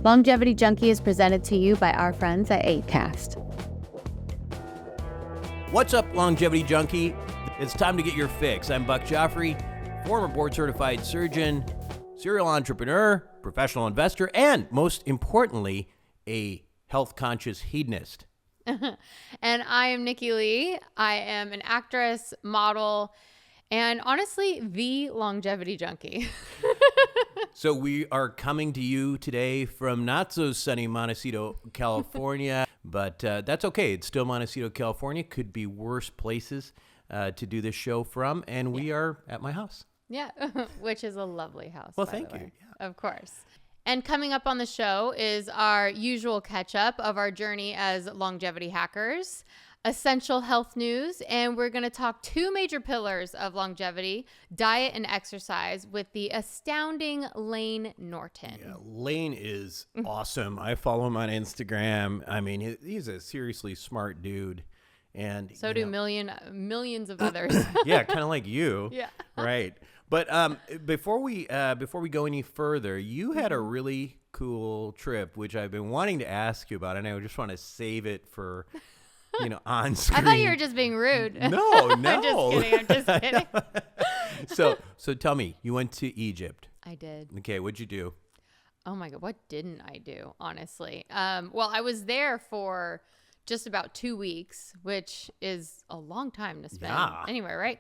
Longevity Junkie is presented to you by our friends at Acast. What's up, Longevity Junkie? It's time to get your fix. I'm Buck Joffrey, former board-certified surgeon, serial entrepreneur, professional investor, and most importantly, a health-conscious hedonist. And I am Nikki Lee. I am an actress, model, and honestly, the longevity junkie. So we are coming to you today from not so sunny Montecito, California, but that's okay. It's still Montecito, California. Could be worse places to do this show from, and we are at my house. Yeah, which is a lovely house. Well, by thank the way. you. Yeah. Of course. And coming up on the show is our usual catch-up of our journey as longevity hackers, essential health news, and we're going to talk two major pillars of longevity, diet and exercise, with the astounding Layne Norton. Yeah, Layne is awesome. I follow him on Instagram. I mean, he's a seriously smart dude. And So do millions of others. Yeah, kind of like you. Yeah. Right. But before we go any further, you had a really cool trip, which I've been wanting to ask you about, and I just want to save it for, on screen. I thought you were just being rude. No. I'm just kidding. So tell me, you went to Egypt. I did. Okay, what'd you do? Oh my God, what didn't I do, honestly? Well, I was there for just about 2 weeks, which is a long time to spend anywhere, right?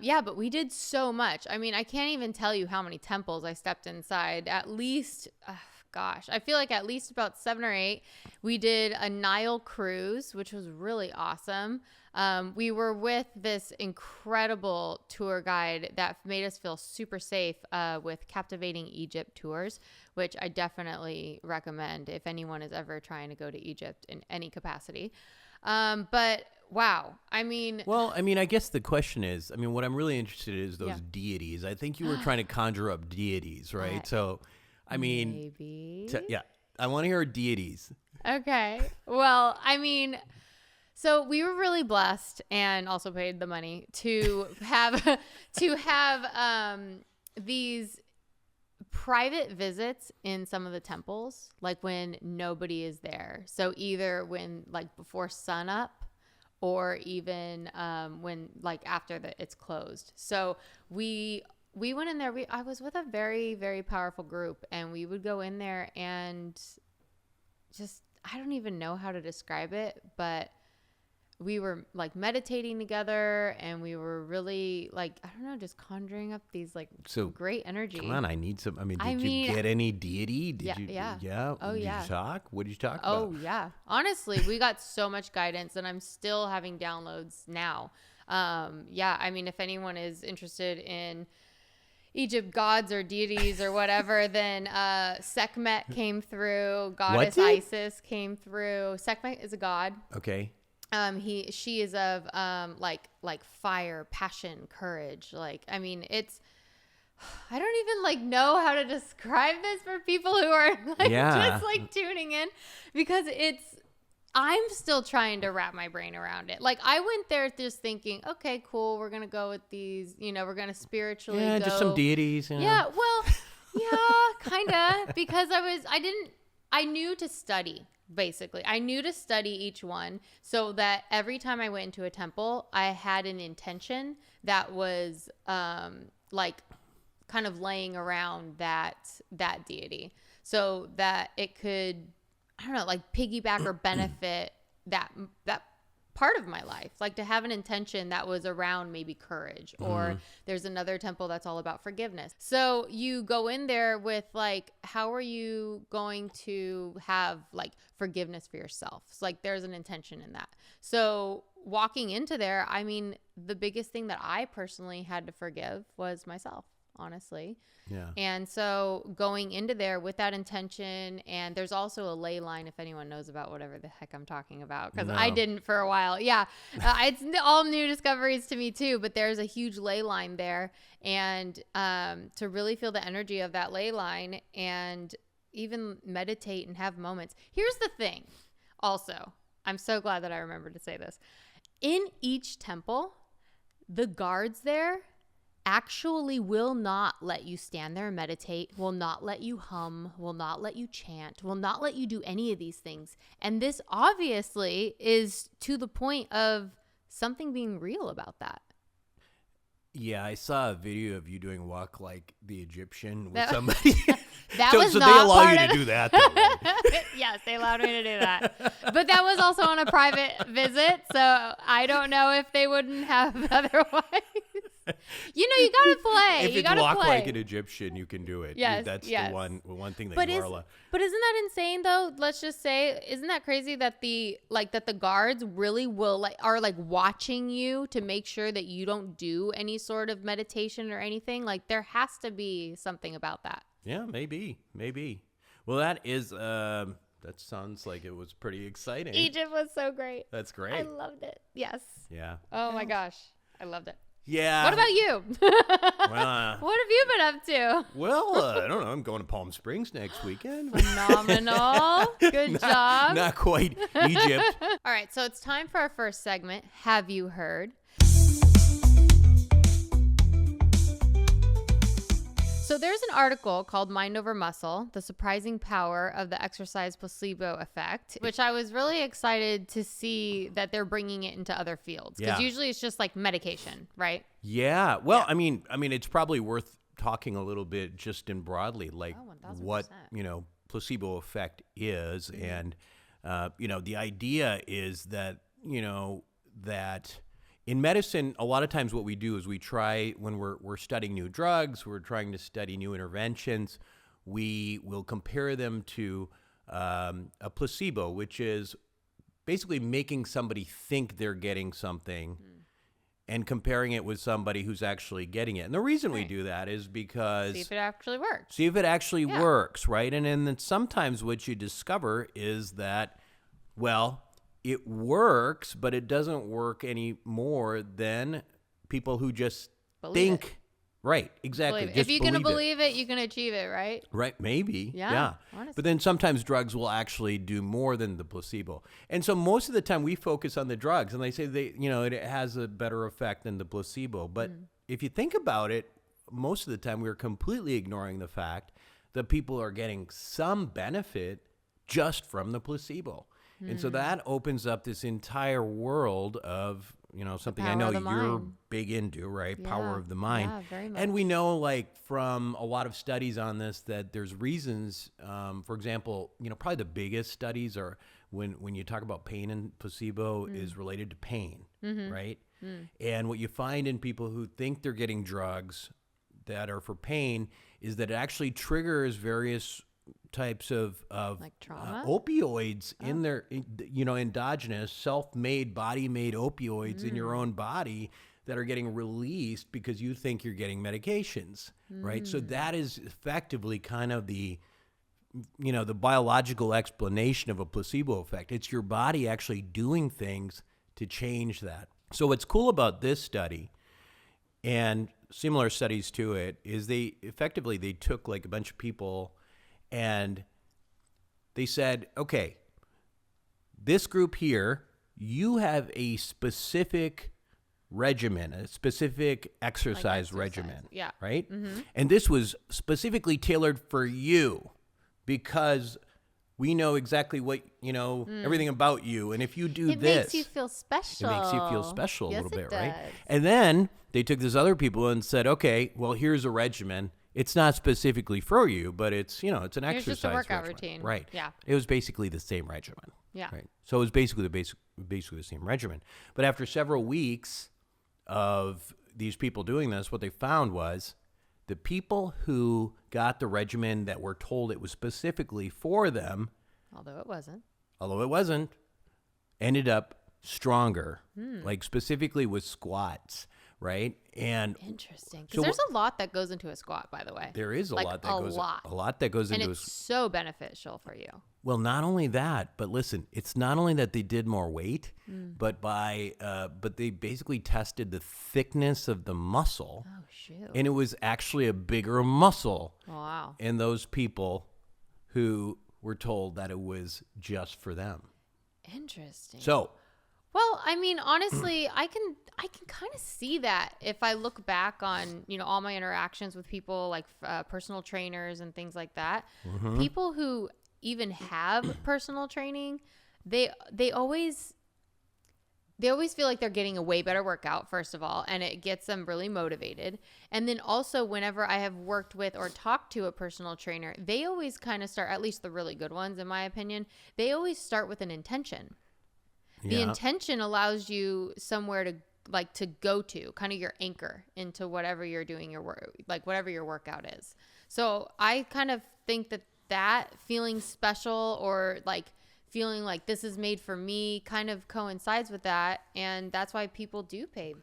Yeah, but we did so much. I mean, I can't even tell you how many temples I stepped inside. At least, I feel like at least about 7 or 8. We did a Nile cruise, which was really awesome. We were with this incredible tour guide that made us feel super safe with Captivating Egypt Tours, which I definitely recommend if anyone is ever trying to go to Egypt in any capacity. But wow, I guess the question is, what I'm really interested in is those deities. I think you were trying to conjure up deities, right? So, maybe. I want to hear deities. Okay. Well, so we were really blessed and also paid the money to have these private visits in some of the temples, like when nobody is there. So either when before sun up, or even when after it's closed. So we went in there. I was with a very, very powerful group, and we would go in there and just, I don't even know how to describe it, but we were meditating together, and we were really just conjuring up these great energy. Come on, I need some. Did you get any deity? Did you? Yeah. Oh, did yeah. you talk? What did you talk about? Oh, yeah. Honestly, we got so much guidance, and I'm still having downloads now. If anyone is interested in Egypt gods or deities or whatever, then Sekhmet came through. Goddess Isis came through. Sekhmet is a god. Okay. She is of fire, passion, courage. It's, I don't even know how to describe this for people who are just tuning in, because I'm still trying to wrap my brain around it. I went there just thinking, okay, cool, we're gonna go with these, we're gonna spiritually go. Just some deities. Yeah, well, yeah, kinda, because I knew to study. Basically, I knew to study each one so that every time I went into a temple, I had an intention that was kind of laying around that deity, so that it could, I don't know, piggyback or benefit that part of my life, to have an intention that was around maybe courage, or there's another temple that's all about forgiveness. So you go in there with how are you going to have forgiveness for yourself? So, there's an intention in that. So walking into there, the biggest thing that I personally had to forgive was myself, honestly. Yeah. And so going into there with that intention, and there's also a ley line, if anyone knows about whatever the heck I'm talking about, because I didn't for a while. Yeah. It's all new discoveries to me too, but there's a huge ley line there. And to really feel the energy of that ley line and even meditate and have moments. Here's the thing. Also, I'm so glad that I remembered to say this. In each temple, the guards there actually will not let you stand there and meditate, will not let you hum, will not let you chant, will not let you do any of these things. And this obviously is to the point of something being real about that. Yeah, I saw a video of you doing walk like the Egyptian with somebody. That so was so not they allow part you of to do that. Though, right? Yes, they allowed me to do that. But that was also on a private visit, so I don't know if they wouldn't have otherwise. You gotta play. If you it's gotta walk play. like an Egyptian, you can do it. Yes, That's yes. the one thing that But you are isn't allowed. that insane though? Let's just say, isn't that crazy that the guards really will are watching you to make sure that you don't do any sort of meditation or anything? Like there has to be something about that. Yeah, maybe. Well, that is that sounds like it was pretty exciting. Egypt was so great. That's great. I loved it. Yes. Yeah. Oh my gosh, I loved it. Yeah. What about you? Well, What have you been up to? well, I don't know. I'm going to Palm Springs next weekend. Phenomenal. Good job. Not quite Egypt. All right, so it's time for our first segment. Have you heard? So there's an article called Mind Over Muscle, The Surprising Power of the Exercise Placebo Effect, which I was really excited to see that they're bringing it into other fields. Because usually it's just like medication, right? Yeah. Well, I mean, it's probably worth talking a little bit just in broadly, like what, placebo effect is. And, the idea is that, that in medicine, a lot of times what we do is we try, when we're studying new drugs, we're trying to study new interventions, we will compare them to a placebo, which is basically making somebody think they're getting something and comparing it with somebody who's actually getting it. And the reason we do that is because... See if it actually works. See if it actually works, right? And then sometimes what you discover is that, well... it works, but it doesn't work any more than people who just think. It. Right, exactly. If you're going to believe it, you can achieve it, right? Right, maybe. Yeah. But then sometimes drugs will actually do more than the placebo. And so most of the time we focus on the drugs and they say it has a better effect than the placebo. But if you think about it, most of the time we're completely ignoring the fact that people are getting some benefit just from the placebo. And so that opens up this entire world of, something I know you're big into, right? Yeah. Power of the mind. Yeah, very much. And we know, from a lot of studies on this, that there's reasons, for example, probably the biggest studies are when you talk about pain and placebo is related to pain, right? And what you find in people who think they're getting drugs that are for pain is that it actually triggers various types of like trauma? Opioids in their, endogenous, self-made, body-made opioids in your own body that are getting released because you think you're getting medications, right? So that is effectively kind of the biological explanation of a placebo effect. It's your body actually doing things to change that. So what's cool about this study and similar studies to it is they took a bunch of people and they said, okay, this group here, you have a specific regimen, a specific exercise regimen, right? Mm-hmm. And this was specifically tailored for you because we know exactly what, everything about you. And if you do it makes you feel special. It makes you feel special a little bit, does. right? And then they took these other people and said, okay, well, here's a regimen. It's not specifically for you, but it's, it's an exercise just a workout regimen. routine. Right. Yeah. It was basically the same regimen. Yeah. Right. So it was basically the same regimen. But after several weeks of these people doing this, what they found was the people who got the regimen that were told it was specifically for them, although it wasn't, ended up stronger, specifically with squats. Right. And interesting. Because there's a lot that goes into a squat, by the way. There is a lot that goes into and it's so beneficial for you. Well, not only that, but listen, it's not only that they did more weight, but they basically tested the thickness of the muscle. Oh, shoot. And it was actually a bigger muscle. Oh, wow. In those people who were told that it was just for them. Interesting. So Well, I mean, honestly, I can kind of see that if I look back on, all my interactions with people like personal trainers and things like that. People who even have personal training, they always feel like they're getting a way better workout, first of all, and it gets them really motivated. And then also, whenever I have worked with or talked to a personal trainer, they always kind of start, at least the really good ones, in my opinion, they always start with an intention. The intention allows you somewhere to go to, kind of your anchor into whatever you're doing your work, like whatever your workout is. So I kind of think that feeling special or like feeling like this is made for me kind of coincides with that. And that's why people do pay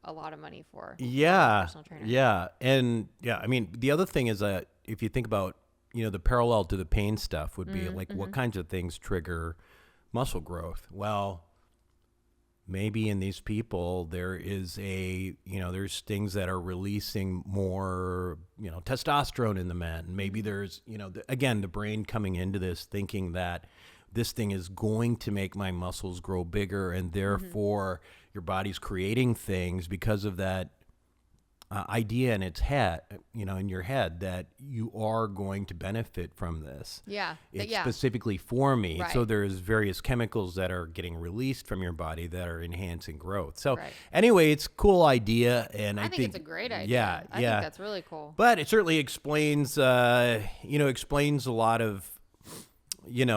a lot of money for a personal trainer. Yeah. And I mean, the other thing is that if you think about, the parallel to the pain stuff would be like what kinds of things trigger muscle growth? Well, maybe in these people there is there's things that are releasing more, testosterone in the men. Maybe there's, again, the brain coming into this thinking that this thing is going to make my muscles grow bigger, and therefore your body's creating things because of that idea in its head, in your head, that you are going to benefit from this. It's specifically for me. Right. So there's various chemicals that are getting released from your body that are enhancing growth. So anyway, it's a cool idea, and I think it's a great idea. I think that's really cool. But it certainly explains a lot of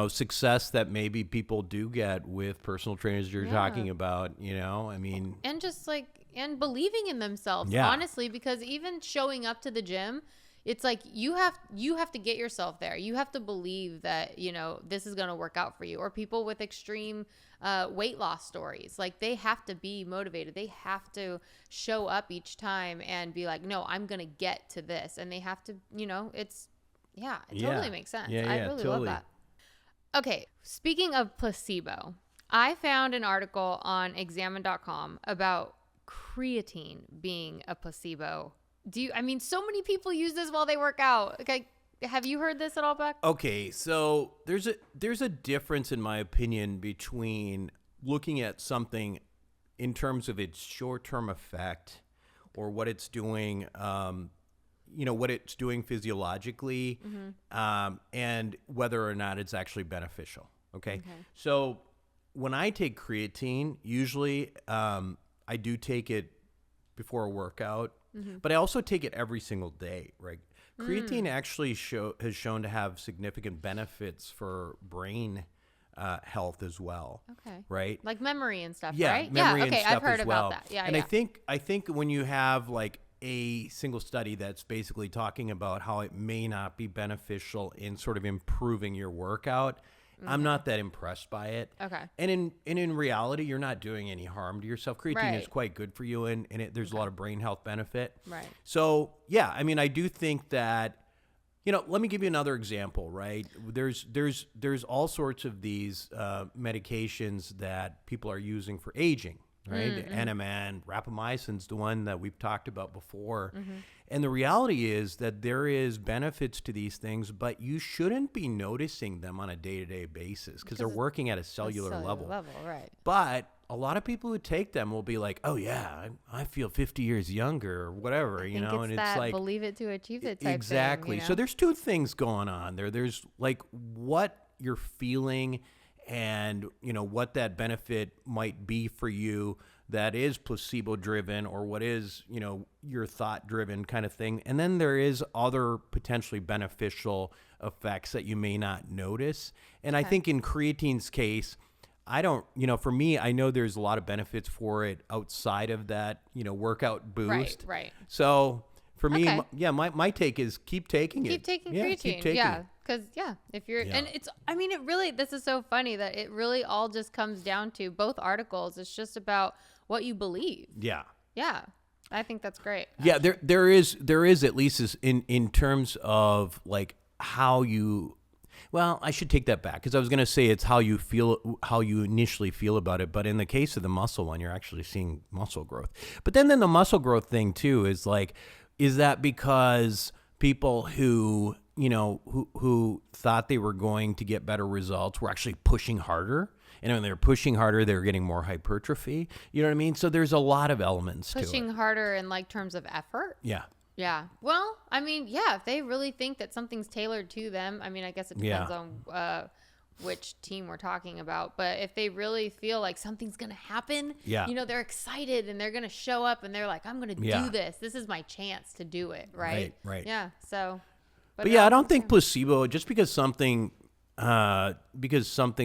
success that maybe people do get with personal trainers you're talking about, I mean. And just like, and believing in themselves, honestly, because even showing up to the gym, it's like you have to get yourself there. You have to believe that, this is going to work out for you. Or people with extreme weight loss stories, like they have to be motivated. They have to show up each time and be like, no, I'm going to get to this. And they have to, it totally makes sense. I really love that. Okay, speaking of placebo, I found an article on examine.com about creatine being a placebo. So many people use this while they work out. Okay, have you heard this at all, Beck? Okay, so there's a difference, in my opinion, between looking at something in terms of its short-term effect or what it's doing, what it's doing physiologically, and whether or not it's actually beneficial. Okay. So when I take creatine, usually I do take it before a workout, but I also take it every single day, right? Creatine actually has shown to have significant benefits for brain health as well. Okay. Right? Like memory and stuff, yeah, right? Memory and okay, stuff I've heard as well. about that. Yeah, and I think when you have like a single study that's basically talking about how it may not be beneficial in sort of improving your workout, I'm not that impressed by it. Okay. And in reality, you're not doing any harm to yourself. Creatine is quite good for you, and there's a lot of brain health benefit. Right. So, yeah, I mean, I do think that, let me give you another example, right? There's all sorts of these medications that people are using for aging, right? NMN, rapamycin's the one that we've talked about before. And the reality is that there is benefits to these things, but you shouldn't be noticing them on a day-to-day basis because they're working at a cellular level. Right. But a lot of people who take them will be like, oh yeah, I feel 50 years younger or whatever, and it's that like believe it to achieve it type exactly. thing, So there's two things going on there. There's like what you're feeling and what that benefit might be for you that is placebo driven or what is your thought driven kind of thing, and then there is other potentially beneficial effects that you may not notice. And I think in creatine's case, I don't, for me, I know there's a lot of benefits for it outside of that workout boost. Right. So for me, my take is keep taking it. Keep taking creatine. Yeah. Because, if you're, and it's, it really, this is so funny that it really all just comes down to both articles. It's just about what you believe. Yeah. Yeah. I think that's great. Yeah. There is at least in terms of like how you, well, I should take that back because I was going to say it's how you initially feel about it. But in the case of the muscle one, you're actually seeing muscle growth. But then the muscle growth thing too is like, is that because people who thought they were going to get better results were actually pushing harder? And when they're pushing harder, they're getting more hypertrophy. You know what I mean? So there's a lot of elements to it. Pushing harder in like terms of effort? Yeah. Yeah. Well, I mean, yeah, if they really think that something's tailored to them, I mean, I guess it depends on which team we're talking about. But if they really feel like something's going to happen, you know, they're excited and they're going to show up and they're like, I'm going to do this. This is my chance to do it. Right. Yeah. So. But yeah, I don't think placebo, just because something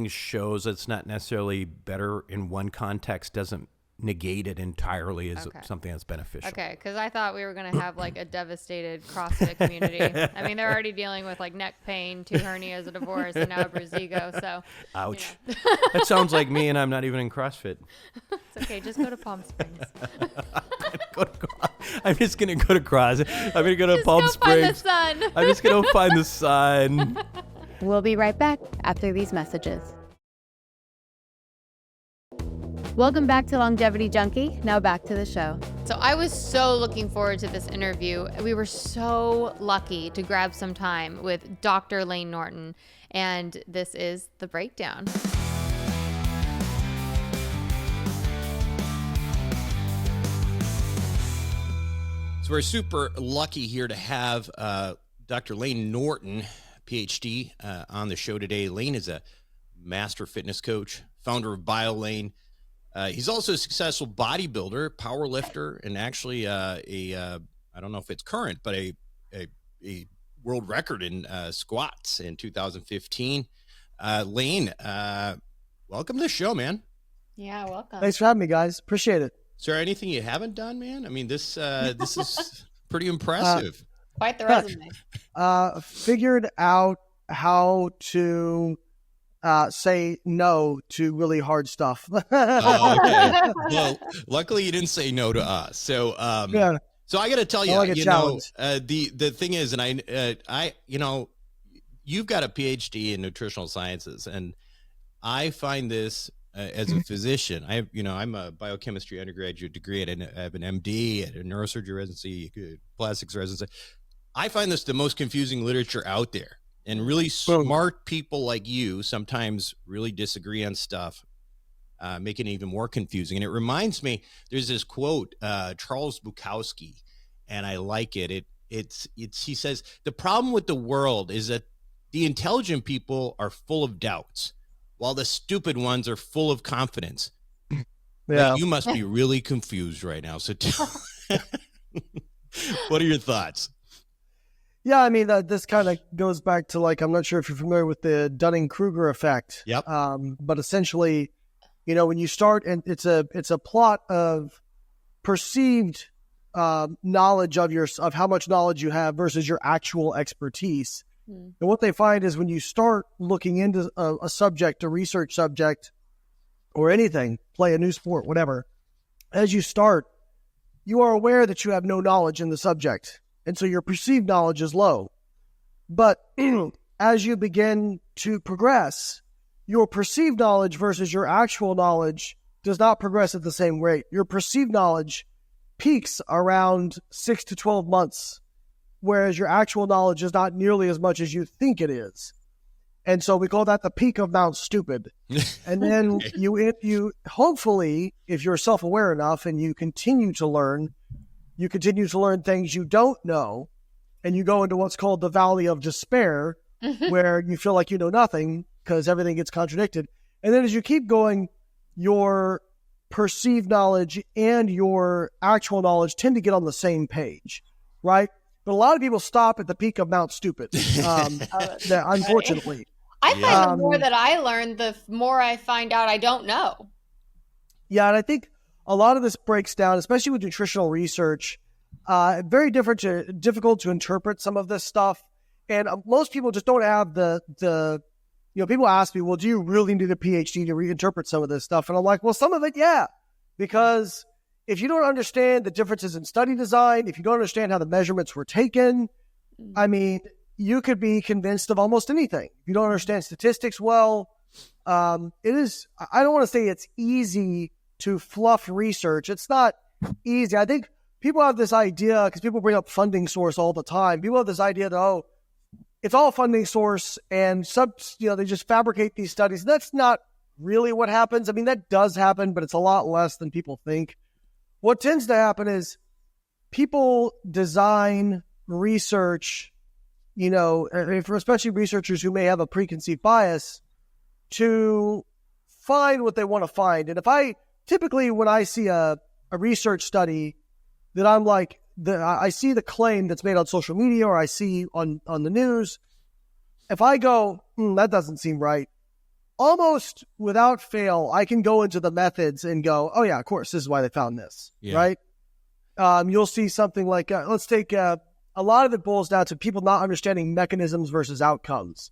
shows it's not necessarily better in one context doesn't negate it entirely as something that's beneficial. Okay, because I thought we were going to have like a devastated CrossFit community. I mean, they're already dealing with like neck pain, 2 hernias, a divorce, and now a bruised ego. So, ouch. You know. That sounds like me, and I'm not even in CrossFit. It's okay. Just go to Palm Springs. I'm just going to go to CrossFit. I'm going to go to Palm Springs. Find the sun. I'm just going to find the sun. We'll be right back after these messages. Welcome back to Longevity Junkie. Now back to the show. So I was so looking forward to this interview. We were so lucky to grab some time with Dr. Layne Norton, and this is the breakdown. So we're super lucky here to have Dr. Layne Norton, PhD, on the show today. Layne is a master fitness coach, founder of Bio Layne. He's also a successful bodybuilder, power lifter, and actually I don't know if it's current, but a world record in squats in 2015. Layne, welcome to the show, man. Yeah, welcome. Thanks for having me, guys. Appreciate it. Is there anything you haven't done, man? I mean, this is pretty impressive. Quite the resume. Figured out how to say no to really hard stuff. Oh, okay. Well, luckily you didn't say no to us. So, so I got to tell you, the thing is, and I, you know, you've got a PhD in nutritional sciences, and I find this as a physician, I'm a biochemistry undergraduate degree, and I have an MD at a neurosurgery residency, plastics residency. I find this the most confusing literature out there. And really smart people like you sometimes really disagree on stuff, making it even more confusing. And it reminds me, there's this quote, Charles Bukowski, and I like it. He says, the problem with the world is that the intelligent people are full of doubts, while the stupid ones are full of confidence. Yeah. Like, you must be really confused right now. So what are your thoughts? Yeah, I mean, this kind of goes back to, like, I'm not sure if you're familiar with the Dunning-Kruger effect. Yep. But essentially, you know, when you start, and it's a plot of perceived knowledge of how much knowledge you have versus your actual expertise. And what they find is when you start looking into a subject, a research subject, or anything, play a new sport, whatever, as you start, you are aware that you have no knowledge in the subject. And so your perceived knowledge is low. But as you begin to progress, your perceived knowledge versus your actual knowledge does not progress at the same rate. Your perceived knowledge peaks around 6 to 12 months, whereas your actual knowledge is not nearly as much as you think it is. And so we call that the peak of Mount Stupid. And then you hopefully, if you're self-aware enough and you continue to learn things you don't know, and you go into what's called the valley of despair, where you feel like you know nothing because everything gets contradicted. And then as you keep going, your perceived knowledge and your actual knowledge tend to get on the same page, right? But a lot of people stop at the peak of Mount Stupid, unfortunately. I find the more that I learn, the more I find out I don't know. Yeah, and I think a lot of this breaks down, especially with nutritional research, very difficult to interpret some of this stuff. And most people just don't have people ask me, well, do you really need a PhD to reinterpret some of this stuff? And I'm like, well, some of it, yeah, because if you don't understand the differences in study design, if you don't understand how the measurements were taken, I mean, you could be convinced of almost anything. If you don't understand statistics well, I don't want to say it's easy to fluff research. It's not easy. I think people have this idea, because people bring up funding source all the time. People have this idea that, it's all funding source and they just fabricate these studies. That's not really what happens. I mean, that does happen, but it's a lot less than people think. What tends to happen is people design research, especially researchers who may have a preconceived bias, to find what they want to find. And typically when I see a research study that I'm like, I see the claim that's made on social media or I see on the news, if I go, that doesn't seem right, almost without fail, I can go into the methods and go, oh yeah, of course, this is why they found this, right? You'll see something like, let's take, a lot of it boils down to people not understanding mechanisms versus outcomes.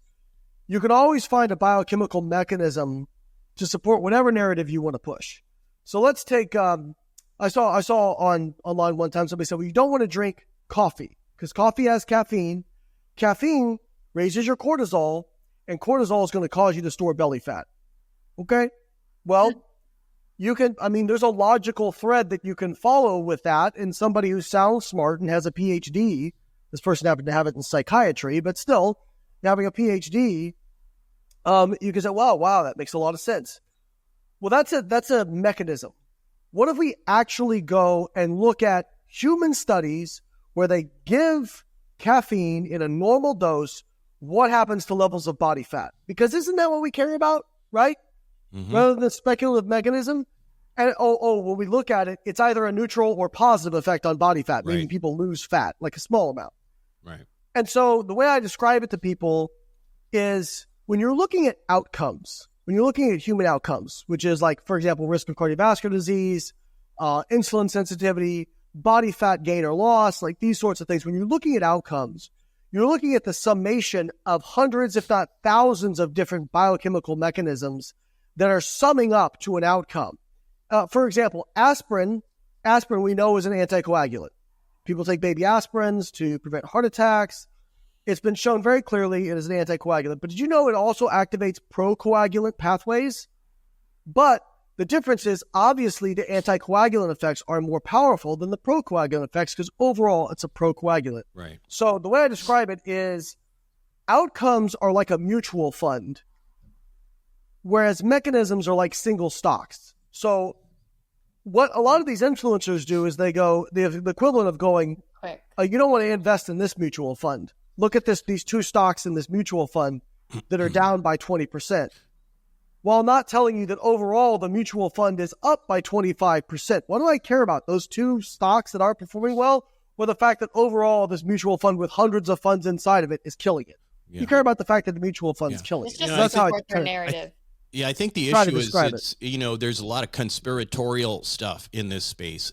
You can always find a biochemical mechanism to support whatever narrative you want to push. So let's take, I saw online one time somebody said, well, you don't want to drink coffee because coffee has caffeine. Caffeine raises your cortisol, and cortisol is going to cause you to store belly fat. Okay? Well, there's a logical thread that you can follow with that. And somebody who sounds smart and has a PhD, this person happened to have it in psychiatry, but still having a PhD, you can say, wow, that makes a lot of sense. Well, that's a mechanism. What if we actually go and look at human studies where they give caffeine in a normal dose? What happens to levels of body fat? Because isn't that what we care about, right? Mm-hmm. Rather than speculative mechanism. And when we look at it, it's either a neutral or positive effect on body fat, meaning people lose fat, like a small amount. Right. And so the way I describe it to people is when you're looking at outcomes, when you're looking at human outcomes, which is like, for example, risk of cardiovascular disease, insulin sensitivity, body fat gain or loss, like these sorts of things, when you're looking at outcomes, you're looking at the summation of hundreds, if not thousands, of different biochemical mechanisms that are summing up to an outcome. For example, aspirin we know is an anticoagulant. People take baby aspirins to prevent heart attacks. It's been shown very clearly it is an anticoagulant. But did you know it also activates procoagulant pathways? But the difference is, obviously, the anticoagulant effects are more powerful than the procoagulant effects because overall it's a procoagulant. Right. So the way I describe it is outcomes are like a mutual fund, whereas mechanisms are like single stocks. So what a lot of these influencers do is they go, the equivalent of going, you don't want to invest in this mutual fund. Look at these two stocks in this mutual fund that are down by 20%. While not telling you that overall the mutual fund is up by 25%. What do I care about? Those two stocks that are performing well, or the fact that overall this mutual fund with hundreds of funds inside of it is killing it? Yeah. You care about the fact that the mutual fund is killing it. It's just to support their narrative. I think the issue is there's a lot of conspiratorial stuff in this space.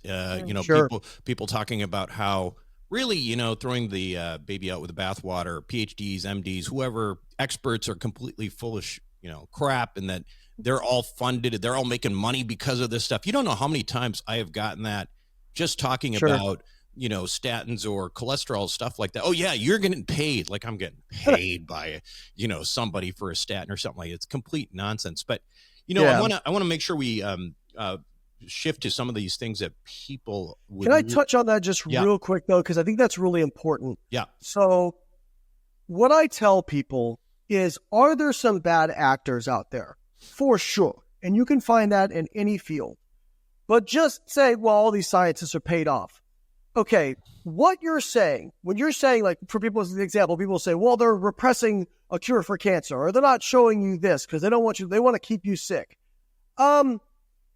People talking about how really, throwing the baby out with the bathwater, PhDs, MDs, whoever, experts are completely full of crap, and that they're all funded, they're all making money because of this stuff. You don't know how many times I have gotten that just talking about, statins or cholesterol, stuff like that. Oh yeah, you're getting paid. Like I'm getting paid by, somebody for a statin or something like that. It's complete nonsense. But, I want to make sure we shift to some of these things that people would. Can I touch on that just real quick though? Because I think that's really important. Yeah. So what I tell people is, are there some bad actors out there? For sure. And you can find that in any field. But just say, well, all these scientists are paid off. Okay, what you're saying, when you're saying, like, for people as an example, people say, well, they're repressing a cure for cancer, or they're not showing you this because they want to keep you sick.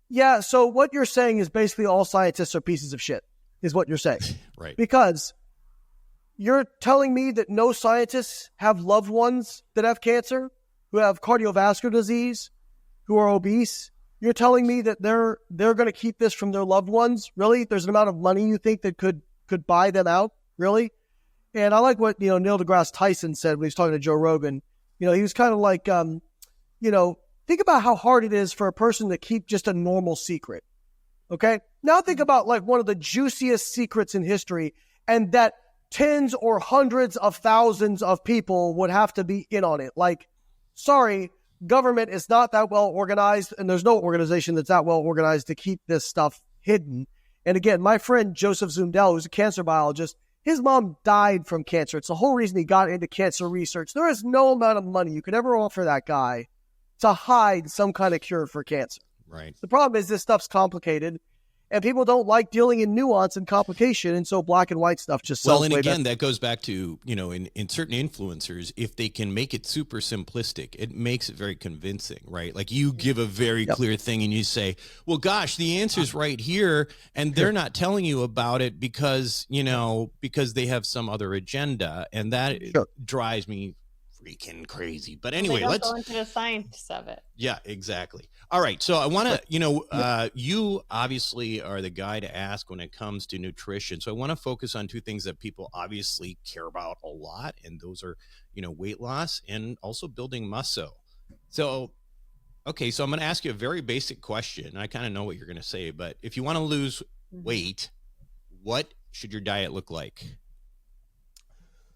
Yeah, so what you're saying is basically all scientists are pieces of shit, is what you're saying. Right. Because you're telling me that no scientists have loved ones that have cancer, who have cardiovascular disease, who are obese. You're telling me that they're going to keep this from their loved ones? Really? There's an amount of money you think that could buy them out? Really? And I like what, Neil deGrasse Tyson said when he was talking to Joe Rogan. He was kind of like, think about how hard it is for a person to keep just a normal secret. Okay? Now think about like one of the juiciest secrets in history, and that tens or hundreds of thousands of people would have to be in on it. Like, sorry, government is not that well organized, and there's no organization that's that well organized to keep this stuff hidden. And again, my friend Joseph Zundel, who's a cancer biologist, his mom died from cancer. It's the whole reason he got into cancer research. There is no amount of money you could ever offer that guy to hide some kind of cure for cancer. Right. The problem is this stuff's complicated, and people don't like dealing in nuance and complication, and so black and white stuff just sells. Well, and again, that goes back to, in certain influencers, if they can make it super simplistic, it makes it very convincing, right? Like you give a very clear thing and you say, well, gosh, the answer's right here, and they're not telling you about it because they have some other agenda, and that drives me freaking crazy. But anyway, let's go into the science of it. Yeah, exactly. All right. So I want to, you obviously are the guy to ask when it comes to nutrition. So I want to focus on two things that people obviously care about a lot. And those are, weight loss and also building muscle. So, okay. So I'm going to ask you a very basic question. I kind of know what you're going to say, but if you want to lose weight, what should your diet look like?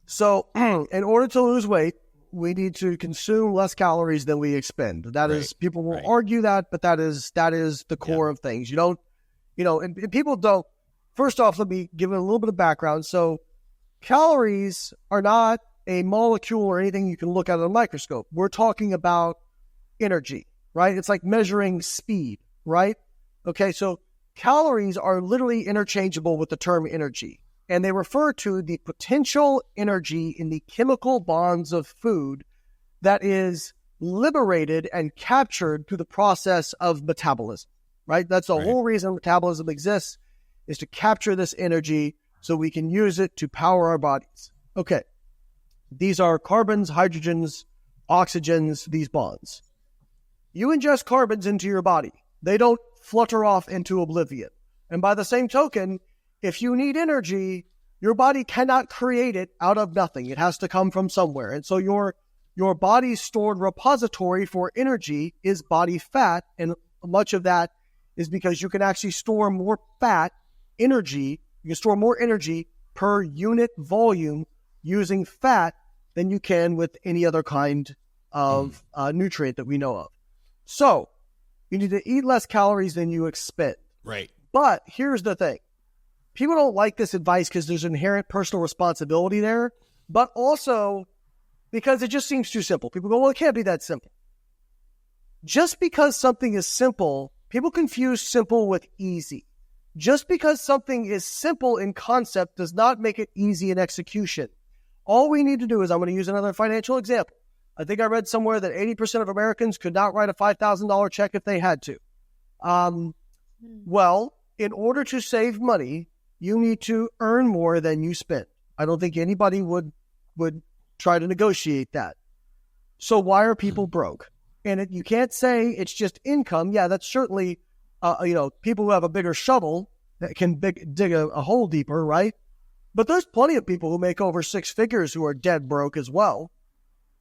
So in order to lose weight, we need to consume less calories than we expend. That is, people will argue that, but that is the core of things. You don't, and people don't. First off, let me give it a little bit of background. So calories are not a molecule or anything you can look at in a microscope. We're talking about energy, right? It's like measuring speed, right? Okay, so calories are literally interchangeable with the term energy. And they refer to the potential energy in the chemical bonds of food that is liberated and captured through the process of metabolism, right? That's the whole reason metabolism exists, is to capture this energy so we can use it to power our bodies. Okay. These are carbons, hydrogens, oxygens, these bonds. You ingest carbons into your body. They don't flutter off into oblivion. And by the same token, if you need energy, your body cannot create it out of nothing. It has to come from somewhere. And so your body's stored repository for energy is body fat. And much of that is because you can actually store more energy. You can store more energy per unit volume using fat than you can with any other kind of nutrient that we know of. So you need to eat less calories than you expend. Right. But here's the thing. People don't like this advice because there's inherent personal responsibility there, but also because it just seems too simple. People go, well, it can't be that simple. Just because something is simple, people confuse simple with easy. Just because something is simple in concept does not make it easy in execution. All we need to do is, I'm going to use another financial example. I think I read somewhere that 80% of Americans could not write a $5,000 check if they had to. Well, in order to save money, you need to earn more than you spend. I don't think anybody would try to negotiate that. So why are people broke? And you can't say it's just income. Yeah, that's certainly, people who have a bigger shovel that can dig a hole deeper, right? But there's plenty of people who make over six figures who are dead broke as well.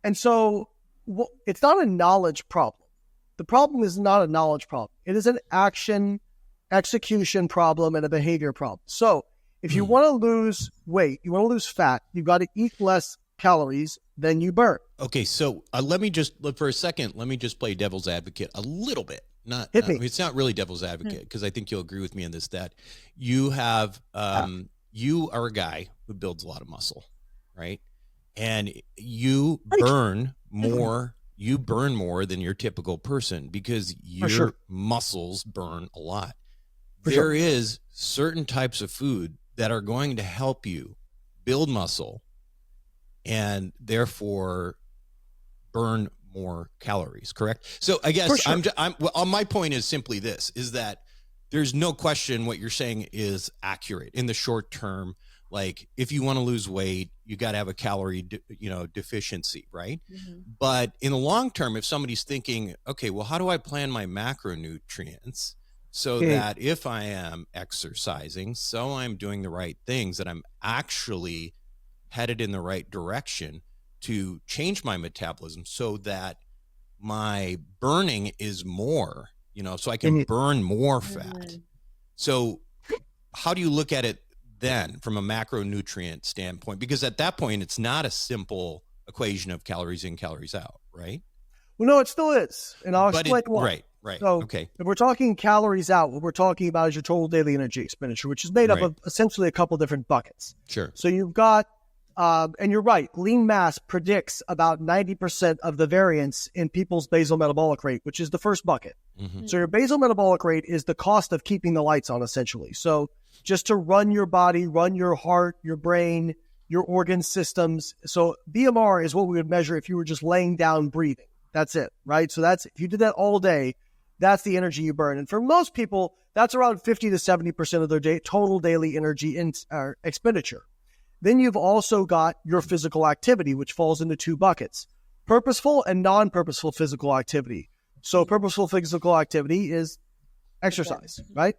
And so it's not a knowledge problem. The problem is not a knowledge problem. It is an execution problem and a behavior problem. So if you want to lose weight, you want to lose fat, you've got to eat less calories than you burn. Okay, so let me just play devil's advocate a little bit. It's not really devil's advocate because I think you'll agree with me on this, that you have you are a guy who builds a lot of muscle, right? And you burn more than your typical person because your muscles burn a lot. There is certain types of food that are going to help you build muscle and therefore burn more calories, correct? So I guess my point is simply this, is that there's no question what you're saying is accurate in the short term. Like if you want to lose weight, you got to have a calorie, deficiency, right? Mm-hmm. But in the long term, if somebody's thinking, okay, well, how do I plan my macronutrients so that if I am exercising, so I'm doing the right things, that I'm actually headed in the right direction to change my metabolism so that my burning is more, so I can burn more fat. So how do you look at it then from a macronutrient standpoint? Because at that point, it's not a simple equation of calories in, calories out, right? Well, no, it still is. And I'll explain why. Right. So okay. If we're talking calories out, what we're talking about is your total daily energy expenditure, which is made up of essentially a couple different buckets. Sure. So you've got And you're right, lean mass predicts about 90% of the variance in people's basal metabolic rate, which is the first bucket. Mm-hmm. So your basal metabolic rate is the cost of keeping the lights on, essentially. So just to run your body, run your heart, your brain, your organ systems. So BMR is what we would measure if you were just laying down breathing. That's it, right? So that's, if you did that all day, that's the energy you burn. And for most people, that's around 50 to 70% of their total daily energy expenditure. Then you've also got your physical activity, which falls into two buckets, purposeful and non-purposeful physical activity. So purposeful physical activity is exercise, right?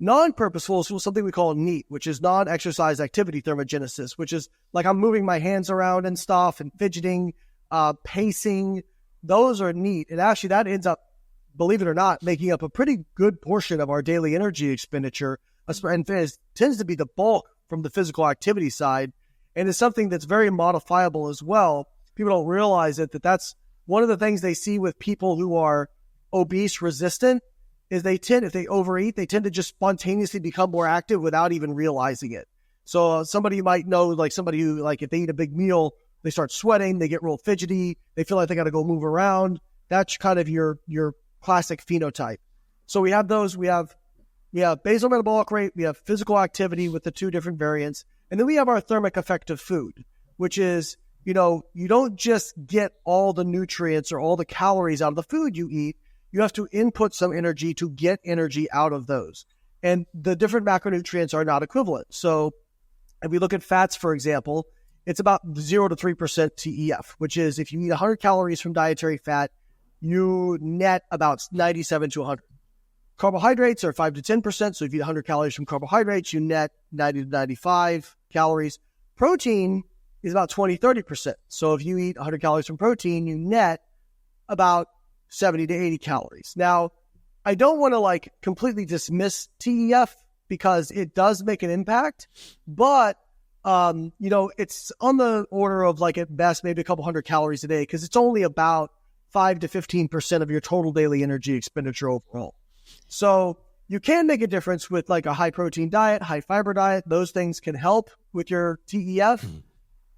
Non-purposeful is something we call NEAT, which is non-exercise activity thermogenesis, which is like I'm moving my hands around and stuff and fidgeting, pacing. Those are NEAT. And actually that ends up, believe it or not, making up a pretty good portion of our daily energy expenditure, and it tends to be the bulk from the physical activity side, and it's something that's very modifiable as well. People don't realize it, that's one of the things they see with people who are obese resistant is they tend, if they overeat, they tend to just spontaneously become more active without even realizing it. So somebody you might know, like somebody who, like if they eat a big meal, they start sweating, they get real fidgety, they feel like they got to go move around. That's kind of your classic phenotype. So we have those, we have basal metabolic rate, we have physical activity with the two different variants, and then we have our thermic effect of food, which is, you don't just get all the nutrients or all the calories out of the food you eat. You have to input some energy to get energy out of those. And the different macronutrients are not equivalent. So if we look at fats, for example, it's about 0 to 3% TEF, which is if you eat 100 calories from dietary fat, you net about 97 to 100. Carbohydrates are 5 to 10%. So if you eat 100 calories from carbohydrates, you net 90 to 95 calories. Protein is about 20, 30%. So if you eat 100 calories from protein, you net about 70 to 80 calories. Now, I don't want to completely dismiss TEF because it does make an impact, but it's on the order of at best maybe a couple hundred calories a day because it's only about 5 to 15% of your total daily energy expenditure overall. So you can make a difference with a high protein diet, high fiber diet. Those things can help with your TEF.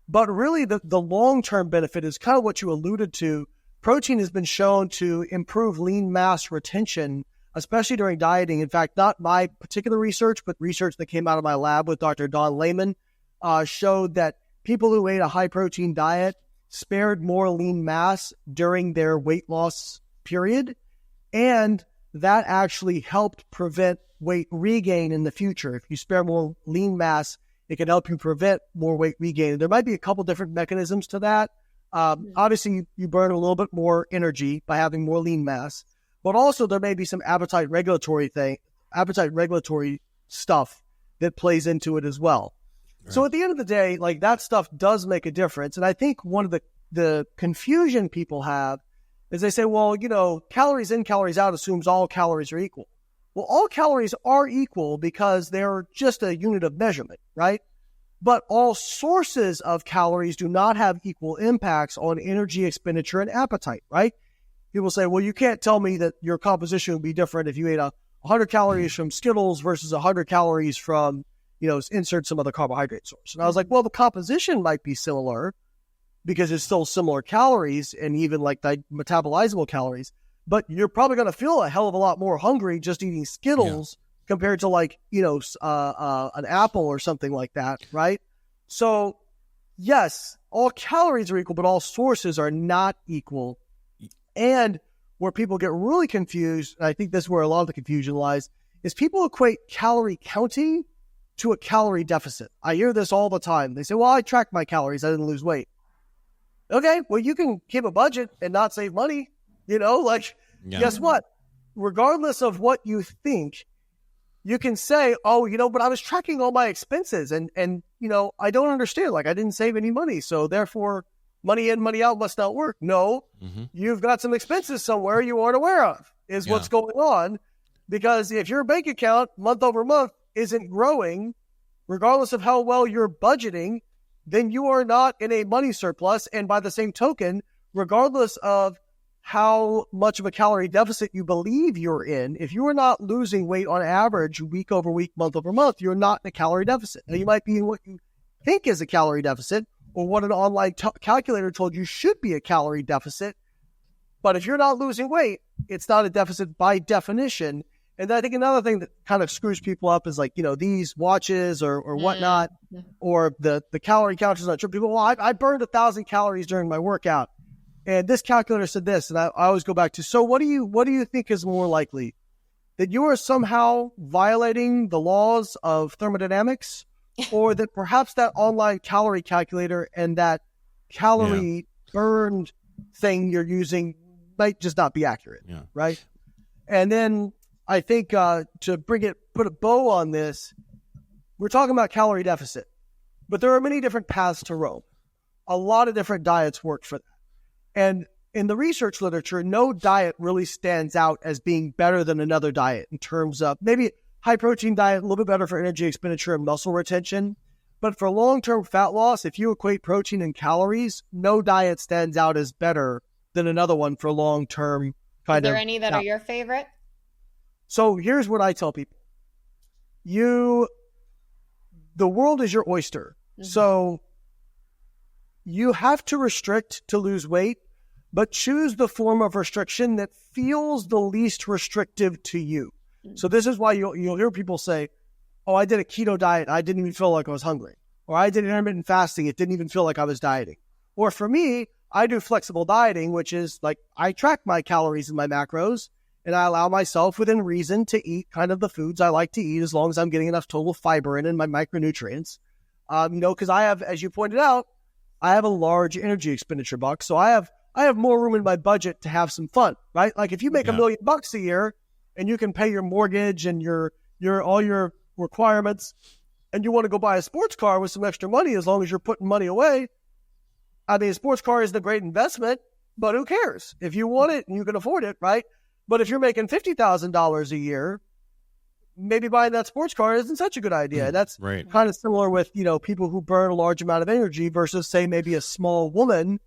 But really the long-term benefit is kind of what you alluded to. Protein has been shown to improve lean mass retention, especially during dieting. In fact, not my particular research, but research that came out of my lab with Dr. Layne showed that people who ate a high-protein diet spared more lean mass during their weight loss period, and that actually helped prevent weight regain in the future. If you spare more lean mass, it can help you prevent more weight regain. There might be a couple different mechanisms to that. Obviously, you burn a little bit more energy by having more lean mass, but also there may be some appetite regulatory stuff that plays into it as well. Right. So at the end of the day, that stuff does make a difference. And I think one of the confusion people have is they say, well, calories in, calories out assumes all calories are equal. Well, all calories are equal because they're just a unit of measurement, right? But all sources of calories do not have equal impacts on energy expenditure and appetite, right? People say, well, you can't tell me that your composition would be different if you ate 100 calories from Skittles versus 100 calories from, insert some other carbohydrate source. And I was like, well, the composition might be similar because it's still similar calories and even metabolizable calories, but you're probably going to feel a hell of a lot more hungry just eating Skittles compared to an apple or something like that, right? So yes, all calories are equal, but all sources are not equal. And where people get really confused, and I think this is where a lot of the confusion lies, is people equate calorie counting to a calorie deficit. I hear this all the time. They say, well, I tracked my calories. I didn't lose weight. Okay, well, you can keep a budget and not save money. Guess what? Regardless of what you think, you can say, oh, but I was tracking all my expenses and I don't understand. I didn't save any money. So therefore, money in, money out must not work. No, You've got some expenses somewhere you aren't aware of is what's going on. Because if your bank account month over month isn't growing, regardless of how well you're budgeting, then you are not in a money surplus. And by the same token, regardless of how much of a calorie deficit you believe you're in, if you are not losing weight on average week over week, month over month, you're not in a calorie deficit. Now, you might be in what you think is a calorie deficit or what an online calculator told you should be a calorie deficit. But if you're not losing weight, it's not a deficit by definition. And I think another thing that kind of screws people up is like, these watches or whatnot, or the calorie counters on true. People, well, I burned 1,000 calories during my workout. And this calculator said this. And I always go back to, so what do you think is more likely? That you are somehow violating the laws of thermodynamics, or that perhaps that online calorie calculator and that calorie burned thing you're using might just not be accurate, right? And then I think to put a bow on this, we're talking about calorie deficit, but there are many different paths to Rome. A lot of different diets work for that. And in the research literature, no diet really stands out as being better than another diet in terms of maybe high protein diet, a little bit better for energy expenditure and muscle retention. But for long-term fat loss, if you equate protein and calories, no diet stands out as better than another one for long-term kind of. Is there any that are your favorite? So here's what I tell people. The world is your oyster. Mm-hmm. So you have to restrict to lose weight, but choose the form of restriction that feels the least restrictive to you. Mm-hmm. So this is why you'll hear people say, oh, I did a keto diet. I didn't even feel like I was hungry. Or I did intermittent fasting. It didn't even feel like I was dieting. Or for me, I do flexible dieting, which is like I track my calories and my macros, and I allow myself within reason to eat kind of the foods I like to eat as long as I'm getting enough total fiber in and my micronutrients. Because I have, as you pointed out, I have a large energy expenditure buck. So I have more room in my budget to have some fun, right? Like if you make $1 million a year and you can pay your mortgage and your all your requirements, and you want to go buy a sports car with some extra money as long as you're putting money away. I mean, a sports car is the great investment, but who cares? If you want it and you can afford it, right? But if you're making $50,000 a year, maybe buying that sports car isn't such a good idea. That's kind of similar with, people who burn a large amount of energy versus, say, maybe a small woman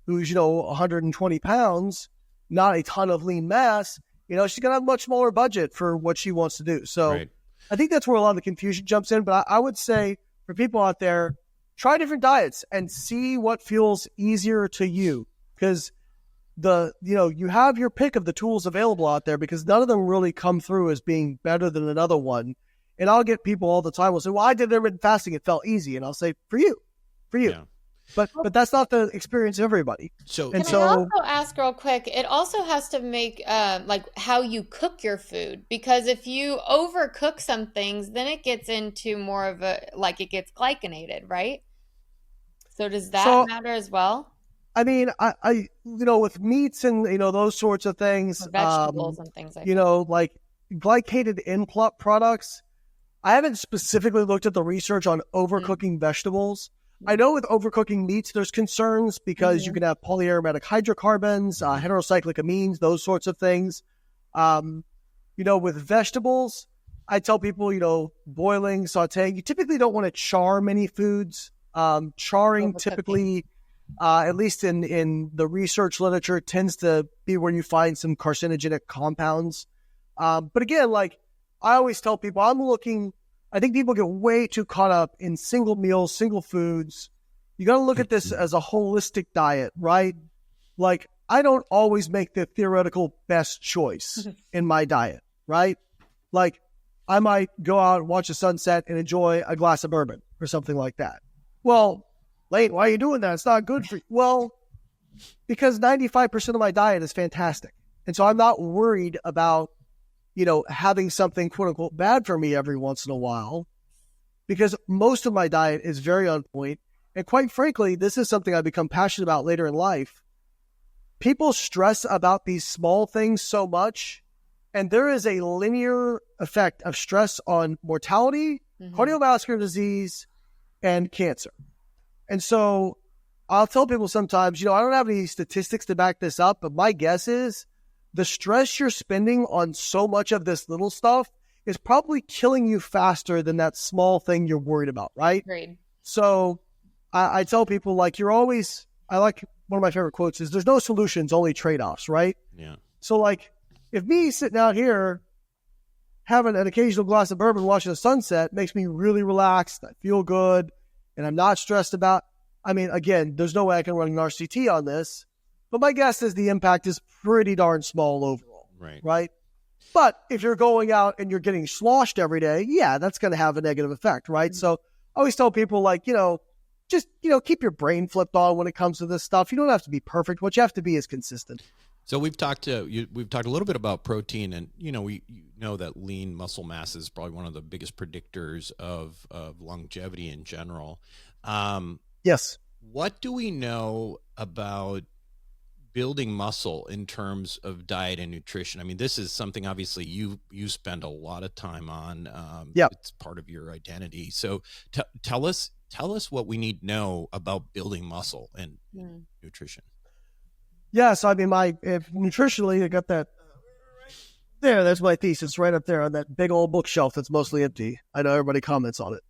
who's, 120 pounds, not a ton of lean mass. She's going to have a much smaller budget for what she wants to do. So I think that's where a lot of the confusion jumps in. But I would say for people out there, try different diets and see what feels easier to you, because you have your pick of the tools available out there, because none of them really come through as being better than another one. And I'll get people all the time will say, well, I did intermittent fasting. It felt easy. And I'll say, for you. Yeah. But that's not the experience of everybody. I also ask real quick, it also has to make like how you cook your food, because if you overcook some things, then it gets into more of it gets glycinated, right? So does that matter as well? I mean, I with meats and those sorts of things, or vegetables and things like like glycated end products. I haven't specifically looked at the research on overcooking vegetables. I know with overcooking meats, there's concerns because you can have polyaromatic hydrocarbons, heterocyclic amines, those sorts of things. With vegetables, I tell people, boiling, sauteing, you typically don't want to char many foods. Charring typically, at least in the research literature, tends to be where you find some carcinogenic compounds. But again, like I always tell people, I think people get way too caught up in single meals, single foods. You got to look at this as a holistic diet, right? Like I don't always make the theoretical best choice in my diet, right? Like I might go out and watch the sunset and enjoy a glass of bourbon or something like that. Well, Layne, why are you doing that? It's not good for you. Well, because 95% of my diet is fantastic. And so I'm not worried about having something quote unquote bad for me every once in a while, because most of my diet is very on point. And quite frankly, this is something I become passionate about later in life. People stress about these small things so much, and there is a linear effect of stress on mortality, cardiovascular disease, and cancer. And so I'll tell people sometimes, I don't have any statistics to back this up, but my guess is the stress you're spending on so much of this little stuff is probably killing you faster than that small thing you're worried about, right? Agreed. So I tell people, like, one of my favorite quotes is, there's no solutions, only trade-offs, right? Yeah. So, like, if me sitting out here having an occasional glass of bourbon watching the sunset makes me really relaxed, I feel good, and I'm not stressed about, again, there's no way I can run an RCT on this, but my guess is the impact is pretty darn small overall. Right? But if you're going out and you're getting sloshed every day, yeah, that's going to have a negative effect, right? Mm-hmm. So I always tell people, just, keep your brain flipped on when it comes to this stuff. You don't have to be perfect. What you have to be is consistent. So we've talked a little bit about protein, and we know that lean muscle mass is probably one of the biggest predictors of longevity in general. Yes. What do we know about building muscle in terms of diet and nutrition? This is something obviously you spend a lot of time on. It's part of your identity. So tell us what we need to know about building muscle and nutrition. Yeah, so nutritionally, I got that there. That's my thesis right up there on that big old bookshelf that's mostly empty. I know everybody comments on it.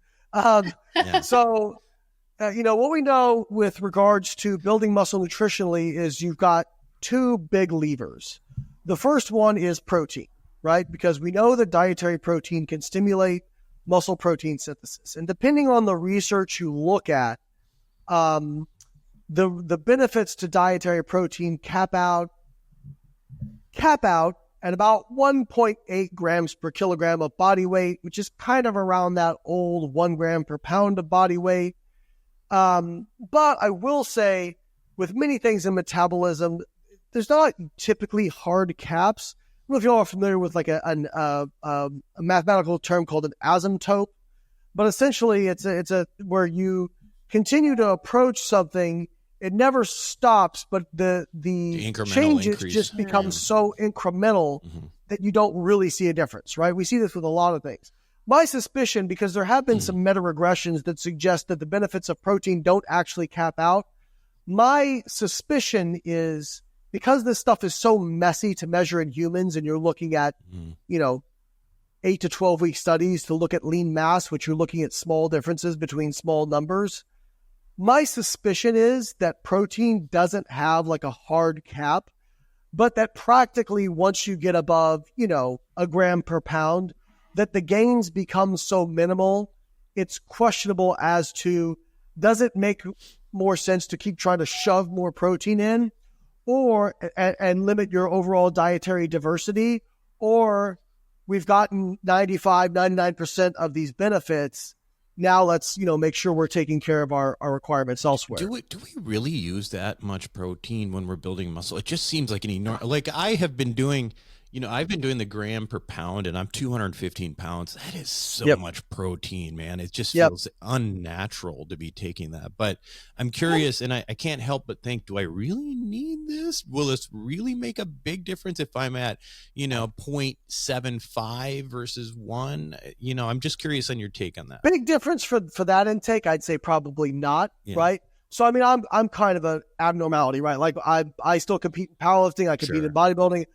So, what we know with regards to building muscle nutritionally is you've got two big levers. The first one is protein, right? Because we know that dietary protein can stimulate muscle protein synthesis. And depending on the research you look at, the benefits to dietary protein cap out at about 1.8 grams per kilogram of body weight, which is kind of around that old 1 gram per pound of body weight. But I will say, with many things in metabolism, there's not typically hard caps. I don't know if you all are familiar with a mathematical term called an asymptote, but essentially it's a where you continue to approach something. It never stops, but the changes just become so incremental that you don't really see a difference, right? We see this with a lot of things. My suspicion, because there have been some meta-regressions that suggest that the benefits of protein don't actually cap out, my suspicion is because this stuff is so messy to measure in humans, and you're looking at, 8 to 12 week studies to look at lean mass, which you're looking at small differences between small numbers. My suspicion is that protein doesn't have a hard cap, but that practically once you get above, 1 gram per pound, that the gains become so minimal, it's questionable as to, does it make more sense to keep trying to shove more protein in and limit your overall dietary diversity, or we've gotten 95, 99% of these benefits. Now let's, make sure we're taking care of our requirements elsewhere. Do we really use that much protein when we're building muscle? It just seems like an enormous, I have been doing, I've been doing the gram per pound, and I'm 215 pounds. That is so much protein, man. It just feels unnatural to be taking that. But I'm curious, and I can't help but think, do I really need this? Will this really make a big difference if I'm at, 0.75 versus 1? I'm just curious on your take on that. Big difference for that intake? I'd say probably not, right? So, I'm kind of an abnormality, right? I still compete in powerlifting. I compete in bodybuilding.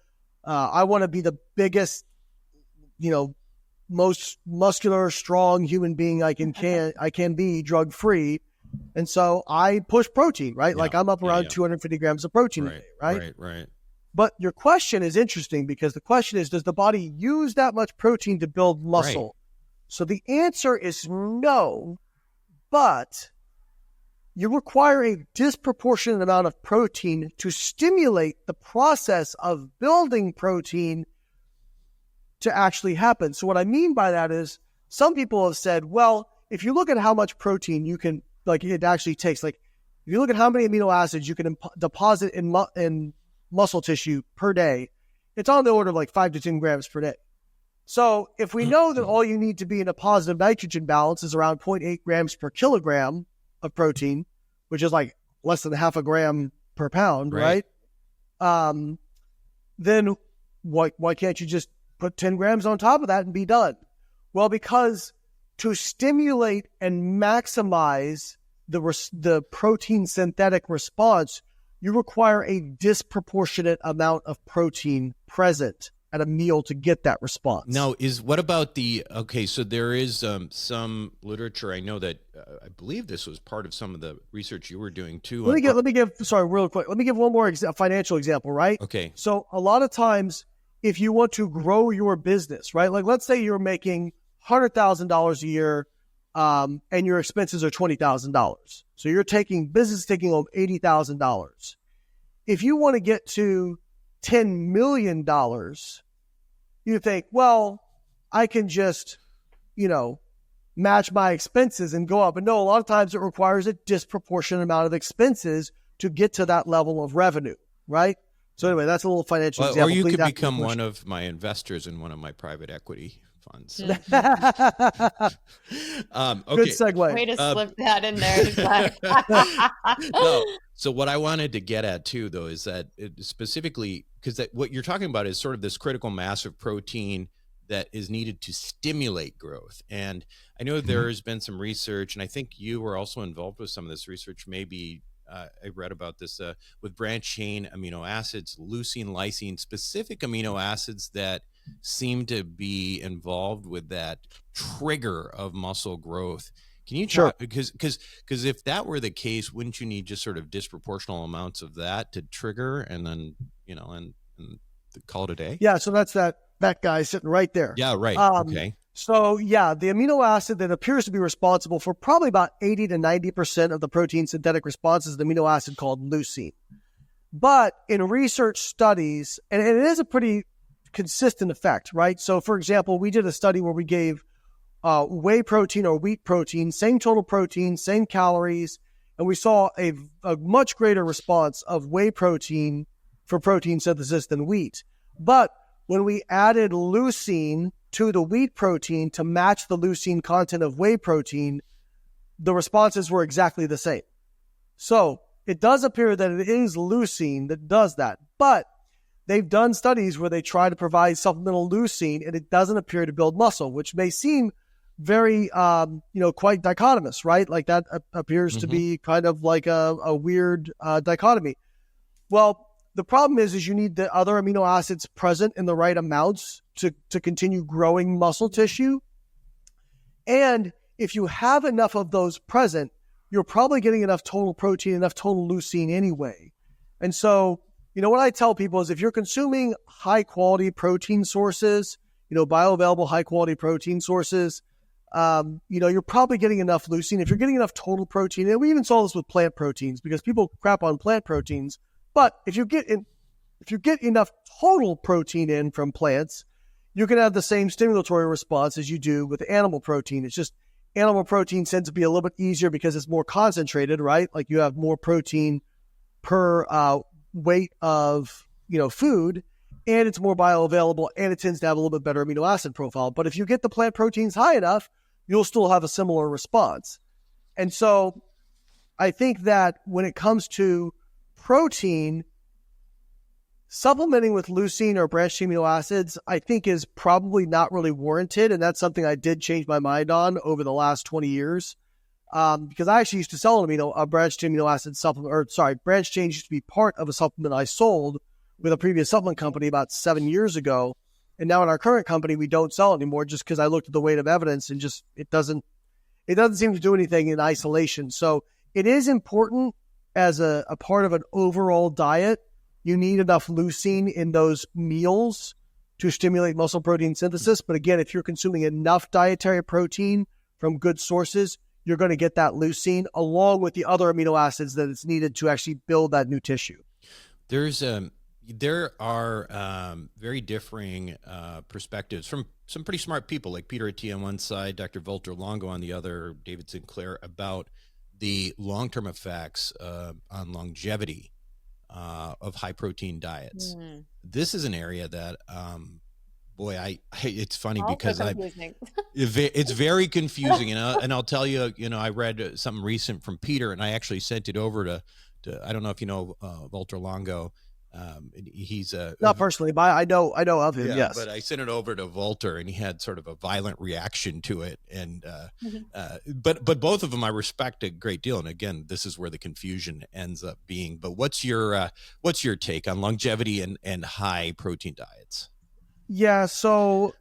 I want to be the biggest, most muscular, strong human being I can be, drug free, and so I push protein, right? I'm up around 250 grams of protein a day, right? Right. But your question is interesting, because the question is, does the body use that much protein to build muscle? Right. So the answer is no, but you require a disproportionate amount of protein to stimulate the process of building protein to actually happen. So what I mean by that is, some people have said, well, if you look at how much protein you can, it actually takes, if you look at how many amino acids you can deposit in muscle tissue per day, it's on the order of 5 to 10 grams per day. So if we know that all you need to be in a positive nitrogen balance is around 0.8 grams per kilogram of protein, which is less than half a gram per pound, right? Then why can't you just put 10 grams on top of that and be done? Well, because to stimulate and maximize the protein synthetic response, you require a disproportionate amount of protein present at a meal to get that response. Now, what about so there is some literature. I know that I believe this was part of some of the research you were doing too. Let me give real quick. Let me give one more financial example, right? Okay. So a lot of times, if you want to grow your business, right? Let's say you're making $100,000 a year, and your expenses are $20,000. So business taking home $80,000. If you want to get to $10 million, you think, well, I can just, match my expenses and go up. But no, a lot of times it requires a disproportionate amount of expenses to get to that level of revenue, right? So anyway, that's a little financial example. Or you could become one of my investors in one of my private equity funds. Okay. Good segue. Way to slip that in there. No. So what I wanted to get at too, though, is that specifically because what you're talking about is sort of this critical mass of protein that is needed to stimulate growth. And I know there has been some research, and I think you were also involved with some of this research. Maybe I read about this with branched chain amino acids, leucine, lysine, specific amino acids that seem to be involved with that trigger of muscle growth. Can you talk, because if that were the case, wouldn't you need just sort of disproportional amounts of that to trigger and then, and call it a day? Yeah. So that's that guy sitting right there. Yeah. Right. Okay. So yeah, the amino acid that appears to be responsible for probably about 80 to 90% of the protein synthetic response is the amino acid called leucine. But in research studies, and it is a pretty consistent effect, right? So for example, we did a study where we gave whey protein or wheat protein, same total protein, same calories, and we saw a much greater response of whey protein for protein synthesis than wheat. But when we added leucine to the wheat protein to match the leucine content of whey protein, the responses were exactly the same. So it does appear that it is leucine that does that, but they've done studies where they try to provide supplemental leucine and it doesn't appear to build muscle, which may seem very, quite dichotomous, right? Like that appears to be kind of like a weird dichotomy. Well, the problem is you need the other amino acids present in the right amounts to continue growing muscle tissue. And if you have enough of those present, you're probably getting enough total protein, enough total leucine anyway. And so, what I tell people is if you're consuming high quality protein sources, bioavailable high quality protein sources, you're probably getting enough leucine. If you're getting enough total protein, and we even saw this with plant proteins because people crap on plant proteins, but if you get enough total protein in from plants, you can have the same stimulatory response as you do with animal protein. It's just animal protein tends to be a little bit easier because it's more concentrated, right? Like you have more protein per weight of, food, and it's more bioavailable, and it tends to have a little bit better amino acid profile. But if you get the plant proteins high enough, you'll still have a similar response. And so I think that when it comes to protein, supplementing with leucine or branched amino acids, I think is probably not really warranted. And that's something I did change my mind on over the last 20 years. Because I actually used to sell a branched amino acid supplement, branched chain used to be part of a supplement I sold with a previous supplement company about 7 years ago. And now in our current company, we don't sell anymore just because I looked at the weight of evidence and just, it doesn't seem to do anything in isolation. So it is important as a part of an overall diet. You need enough leucine in those meals to stimulate muscle protein synthesis. But again, if you're consuming enough dietary protein from good sources, you're going to get that leucine along with the other amino acids that it's needed to actually build that new tissue. There are very differing perspectives from some pretty smart people like Peter Attia on one side, Dr. Walter Longo on the other, David Sinclair, about the long-term effects on longevity of high protein diets. This is an area that, it's funny because it's very confusing. And I'll tell you, I read something recent from Peter, and I actually sent it over to I don't know if you know Walter Longo. He's not personally, but I know of him. Yes, but I sent it over to Walter, and he had sort of a violent reaction to it. And but both of them I respect a great deal. And again, this is where the confusion ends up being. But what's your take on longevity and high protein diets? Yeah, so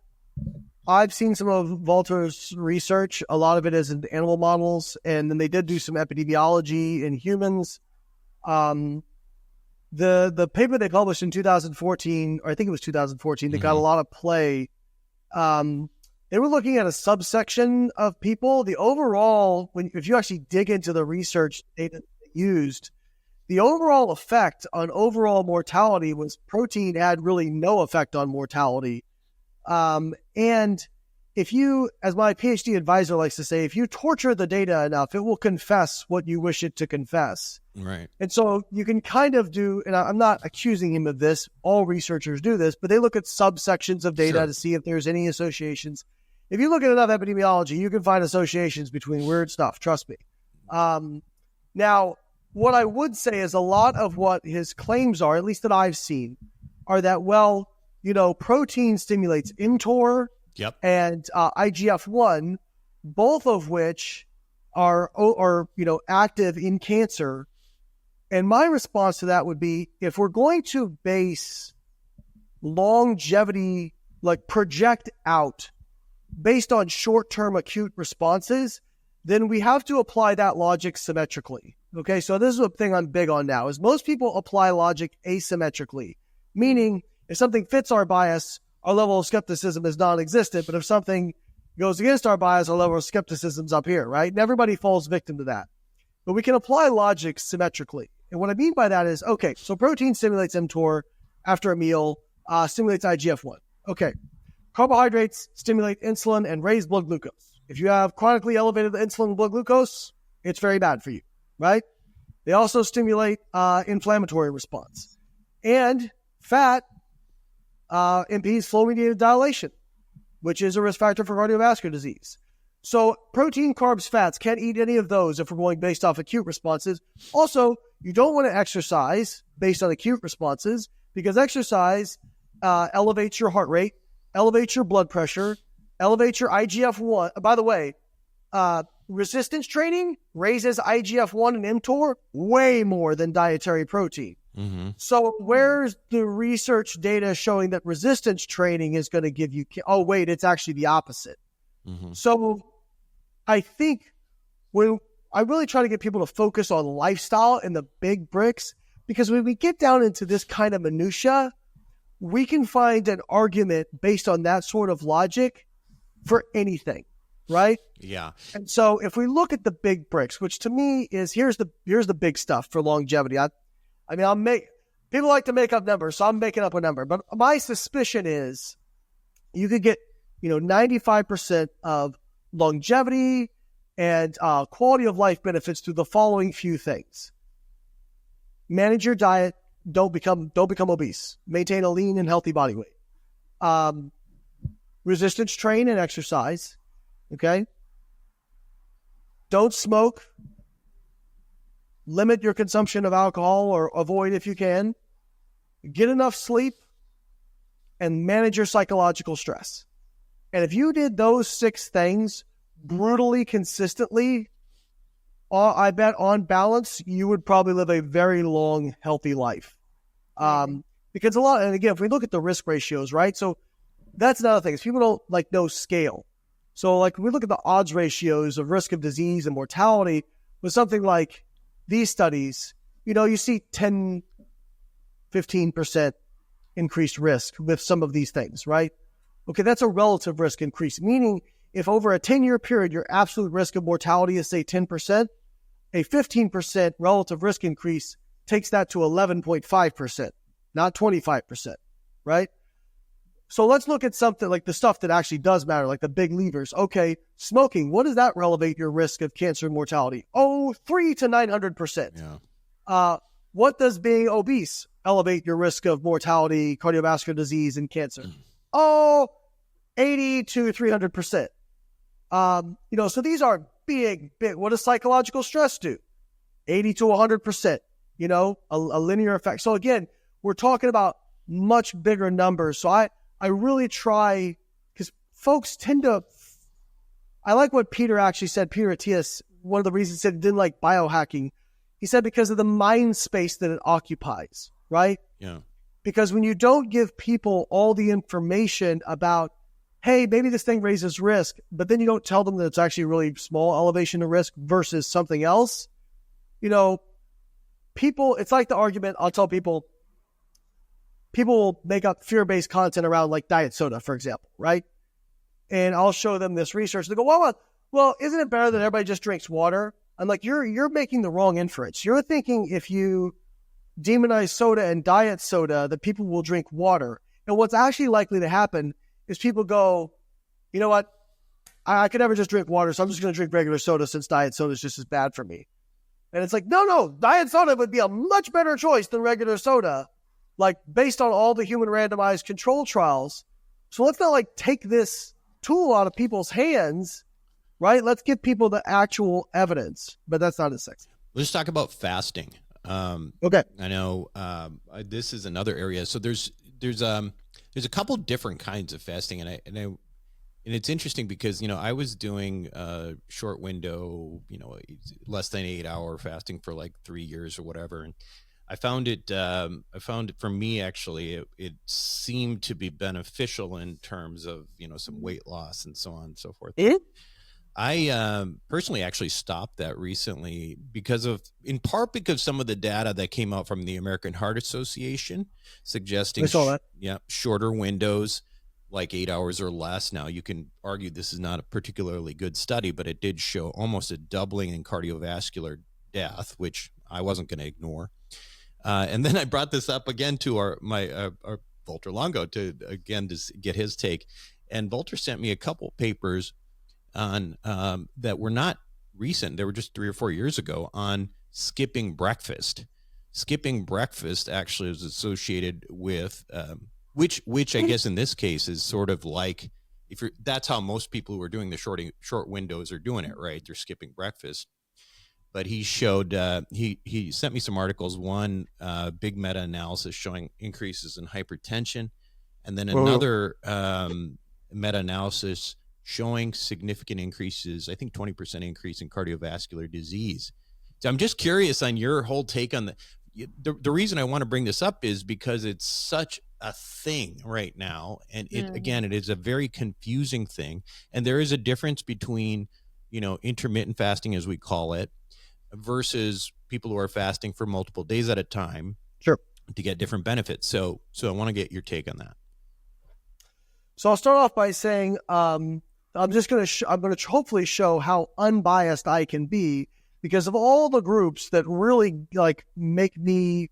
I've seen some of Walter's research. A lot of it is in animal models, and then they did do some epidemiology in humans. The paper they published in 2014, or I think it was 2014, that got a lot of play, they were looking at a subsection of people. The overall, if you actually dig into the research data used, the overall effect on overall mortality was protein had really no effect on mortality. And if you, as my PhD advisor likes to say, if you torture the data enough, it will confess what you wish it to confess. Right. And so you can kind of do, and I'm not accusing him of this, all researchers do this, but they look at subsections of data to see if there's any associations. If you look at enough epidemiology, you can find associations between weird stuff, trust me. Now, what I would say is a lot of what his claims are, at least that I've seen, are that, well, protein stimulates mTOR and IGF-1, both of which are active in cancer. And my response to that would be, if we're going to base longevity, like project out based on short-term acute responses, then we have to apply that logic symmetrically. Okay, so this is a thing I'm big on now, is most people apply logic asymmetrically, meaning if something fits our bias, our level of skepticism is non-existent, but if something goes against our bias, our level of skepticism's up here, right? And everybody falls victim to that. But we can apply logic symmetrically. And what I mean by that is, okay, so protein stimulates mTOR after a meal, stimulates IGF-1. Okay, carbohydrates stimulate insulin and raise blood glucose. If you have chronically elevated insulin and blood glucose, it's very bad for you, right? They also stimulate inflammatory response. And fat impedes flow-mediated dilation, which is a risk factor for cardiovascular disease. So protein, carbs, fats, can't eat any of those if we're going based off acute responses. Also, you don't want to exercise based on acute responses because exercise elevates your heart rate, elevates your blood pressure, elevates your IGF-1. By the way, resistance training raises IGF-1 and mTOR way more than dietary protein. Mm-hmm. So where's the research data showing that resistance training is going to give you... Oh, wait, it's actually the opposite. Mm-hmm. So I think when I really try to get people to focus on lifestyle and the big bricks, because when we get down into this kind of minutia, we can find an argument based on that sort of logic for anything, right? Yeah. And so if we look at the big bricks, which to me is here's the big stuff for longevity. People like to make up numbers, so I'm making up a number. But my suspicion is you could get 95% of longevity and quality of life benefits through the following few things: manage your diet, don't become obese, maintain a lean and healthy body weight, resistance train and exercise. Okay, don't smoke. Limit your consumption of alcohol or avoid if you can. Get enough sleep and manage your psychological stress. And if you did those 6 things brutally consistently, I bet on balance, you would probably live a very long, healthy life. Because and again, if we look at the risk ratios, right? So that's another thing is people don't know scale. So if we look at the odds ratios of risk of disease and mortality with something like these studies, you see 10, 15% increased risk with some of these things, right? Okay, that's a relative risk increase, meaning if over a 10-year period, your absolute risk of mortality is, say, 10%, a 15% relative risk increase takes that to 11.5%, not 25%, right? So let's look at something like the stuff that actually does matter, like the big levers. Okay, smoking, what does that elevate your risk of cancer and mortality? 300 to 900%. Yeah. What does being obese elevate your risk of mortality, cardiovascular disease, and cancer? 80 to 300%. So these are big. What does psychological stress do? 80 to 100%, a linear effect. So again, we're talking about much bigger numbers. So I really try, because folks tend to, I like what Peter actually said, Peter Attias, one of the reasons he said he didn't like biohacking. He said because of the mind space that it occupies, right? Yeah. Because when you don't give people all the information about, hey, maybe this thing raises risk, but then you don't tell them that it's actually a really small elevation of risk versus something else, people, it's like the argument I'll tell people will make up fear-based content around like diet soda, for example, right? and I'll show them this research. They go, well, isn't it better that everybody just drinks water? I'm like, you're making the wrong inference. You're thinking if you demonize soda and diet soda, that people will drink water. And what's actually likely to happen is people go, you know what? I could never just drink water, so I'm just going to drink regular soda since diet soda is just as bad for me. And it's like, no, diet soda would be a much better choice than regular soda, like based on all the human randomized control trials. So let's not like take this tool out of people's hands, right? Let's give people the actual evidence, but that's not as sexy. Let's talk about fasting. Okay. I know this is another area. So there's a couple different kinds of fasting, and it's interesting because, I was doing a short window, less than 8 hour fasting for like 3 years or whatever. And I found it for me, actually, it seemed to be beneficial in terms of, some weight loss and so on and so forth. I personally actually stopped that recently in part because some of the data that came out from the American Heart Association suggesting shorter windows, like 8 hours or less. Now, you can argue this is not a particularly good study, but it did show almost a doubling in cardiovascular death, which I wasn't going to ignore. And then I brought this up again to our Walter Longo to get his take. And Walter sent me a couple papers on that were not recent. They were just 3 or 4 years ago on skipping breakfast. Skipping breakfast actually is associated with which I guess in this case is sort of like that's how most people who are doing the short windows are doing it, right? They're skipping breakfast. But he showed he sent me some articles. One big meta-analysis showing increases in hypertension, and then another meta-analysis showing significant increases, I think 20% increase in cardiovascular disease. So I'm just curious on your whole take on the reason I want to bring this up is because it's such a thing right now. And it is a very confusing thing. And there is a difference between, intermittent fasting, as we call it, versus people who are fasting for multiple days at a time. Sure. To get different benefits. So I want to get your take on that. So I'll start off by saying, I'm going to hopefully show how unbiased I can be, because of all the groups that really make me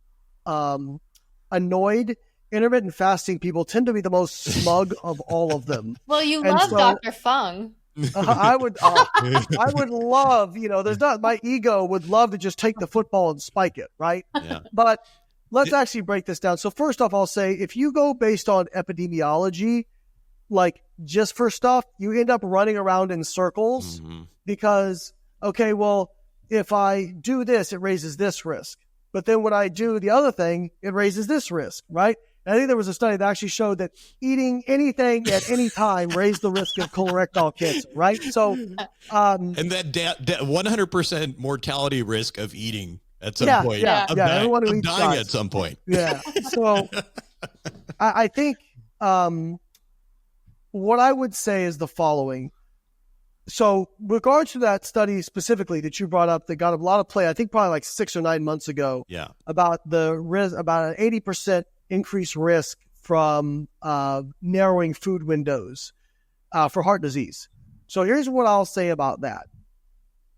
annoyed. Intermittent fasting people tend to be the most smug of all of them. Well, you love Dr. Fung. I would love, my ego would love to just take the football and spike it, right? Yeah. But let's actually break this down. So first off, I'll say if you go based on epidemiology, like just for stuff, you end up running around in circles because, okay, well, if I do this, it raises this risk. But then when I do the other thing, it raises this risk, right? And I think there was a study that actually showed that eating anything at any time raised the risk of colorectal cancer, right? So, and that 100% mortality risk of eating at some point. Everyone who eats dying dies at some point. Yeah. So I think what I would say is the following. So regards to that study specifically that you brought up that got a lot of play, I think probably like 6 or 9 months ago, about the risk, about an 80% increased risk from narrowing food windows for heart disease. So here's what I'll say about that.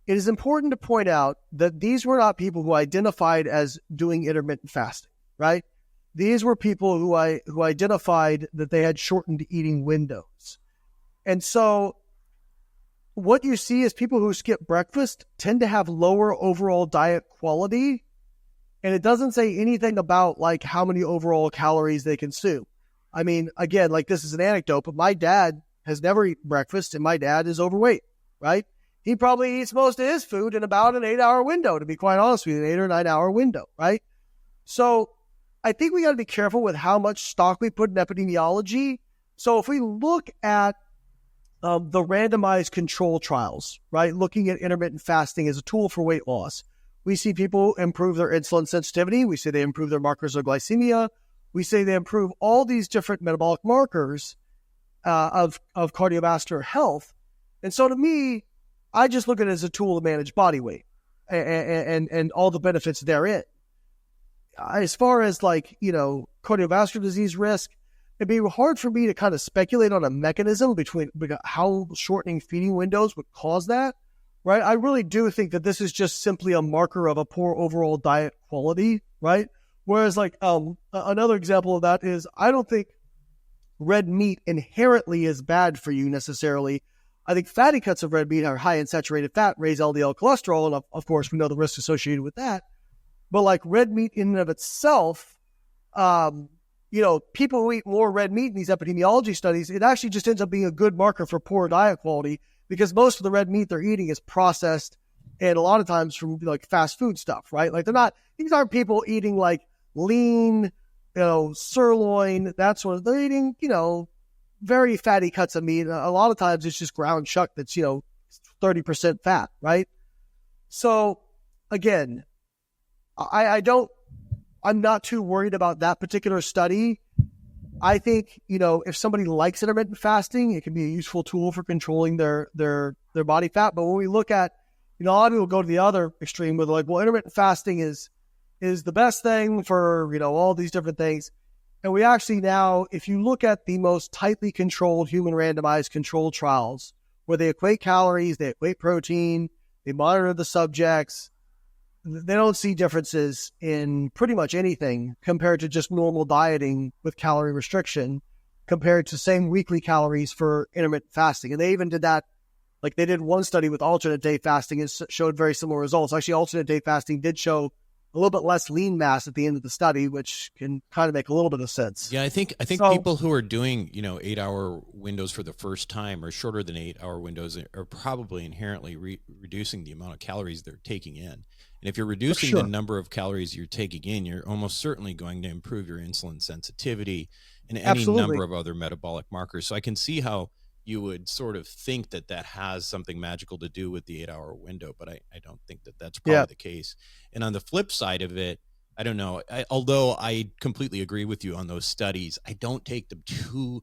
It is important to point out that these were not people who identified as doing intermittent fasting, right? These were people who identified that they had shortened eating windows. And so what you see is people who skip breakfast tend to have lower overall diet quality. And it doesn't say anything about like how many overall calories they consume. I mean, again, like this is an anecdote, but my dad has never eaten breakfast and my dad is overweight, right? He probably eats most of his food in about an 8 hour window, to be quite honest with you, an 8 or 9 hour window, right? So I think we got to be careful with how much stock we put in epidemiology. So if we look at the randomized control trials, right, looking at intermittent fasting as a tool for weight loss, we see people improve their insulin sensitivity. We see they improve their markers of glycemia. We say they improve all these different metabolic markers of cardiovascular health. And so to me, I just look at it as a tool to manage body weight and all the benefits therein. As far as cardiovascular disease risk, it'd be hard for me to kind of speculate on a mechanism between how shortening feeding windows would cause that, right? I really do think that this is just simply a marker of a poor overall diet quality, right? Whereas like another example of that is I don't think red meat inherently is bad for you necessarily. I think fatty cuts of red meat are high in saturated fat, raise LDL cholesterol, and of course we know the risks associated with that. But like red meat in and of itself, people who eat more red meat in these epidemiology studies, it actually just ends up being a good marker for poor diet quality because most of the red meat they're eating is processed and a lot of times from like fast food stuff, right? Like these aren't people eating like lean, sirloin, that sort of, they're eating, very fatty cuts of meat. A lot of times it's just ground chuck that's, 30% fat, right? So again, I'm not too worried about that particular study. I think, if somebody likes intermittent fasting, it can be a useful tool for controlling their body fat. But when we look at, a lot of people go to the other extreme where they're like, well, intermittent fasting is the best thing for, all these different things. And we actually now, if you look at the most tightly controlled human randomized controlled trials where they equate calories, they equate protein, they monitor the subjects, they don't see differences in pretty much anything compared to just normal dieting with calorie restriction compared to same weekly calories for intermittent fasting. And they even did that, like they did one study with alternate day fasting and showed very similar results. Actually, alternate day fasting did show a little bit less lean mass at the end of the study, which can kind of make a little bit of sense. Yeah, I think people who are doing, 8-hour windows for the first time or shorter than 8-hour windows are probably inherently reducing the amount of calories they're taking in. And if you're reducing the number of calories you're taking in, you're almost certainly going to improve your insulin sensitivity and any number of other metabolic markers. So I can see how you would sort of think that has something magical to do with the 8-hour window, but I don't think that that's probably the case. And on the flip side of it, I don't know. Although I completely agree with you on those studies, I don't take them too,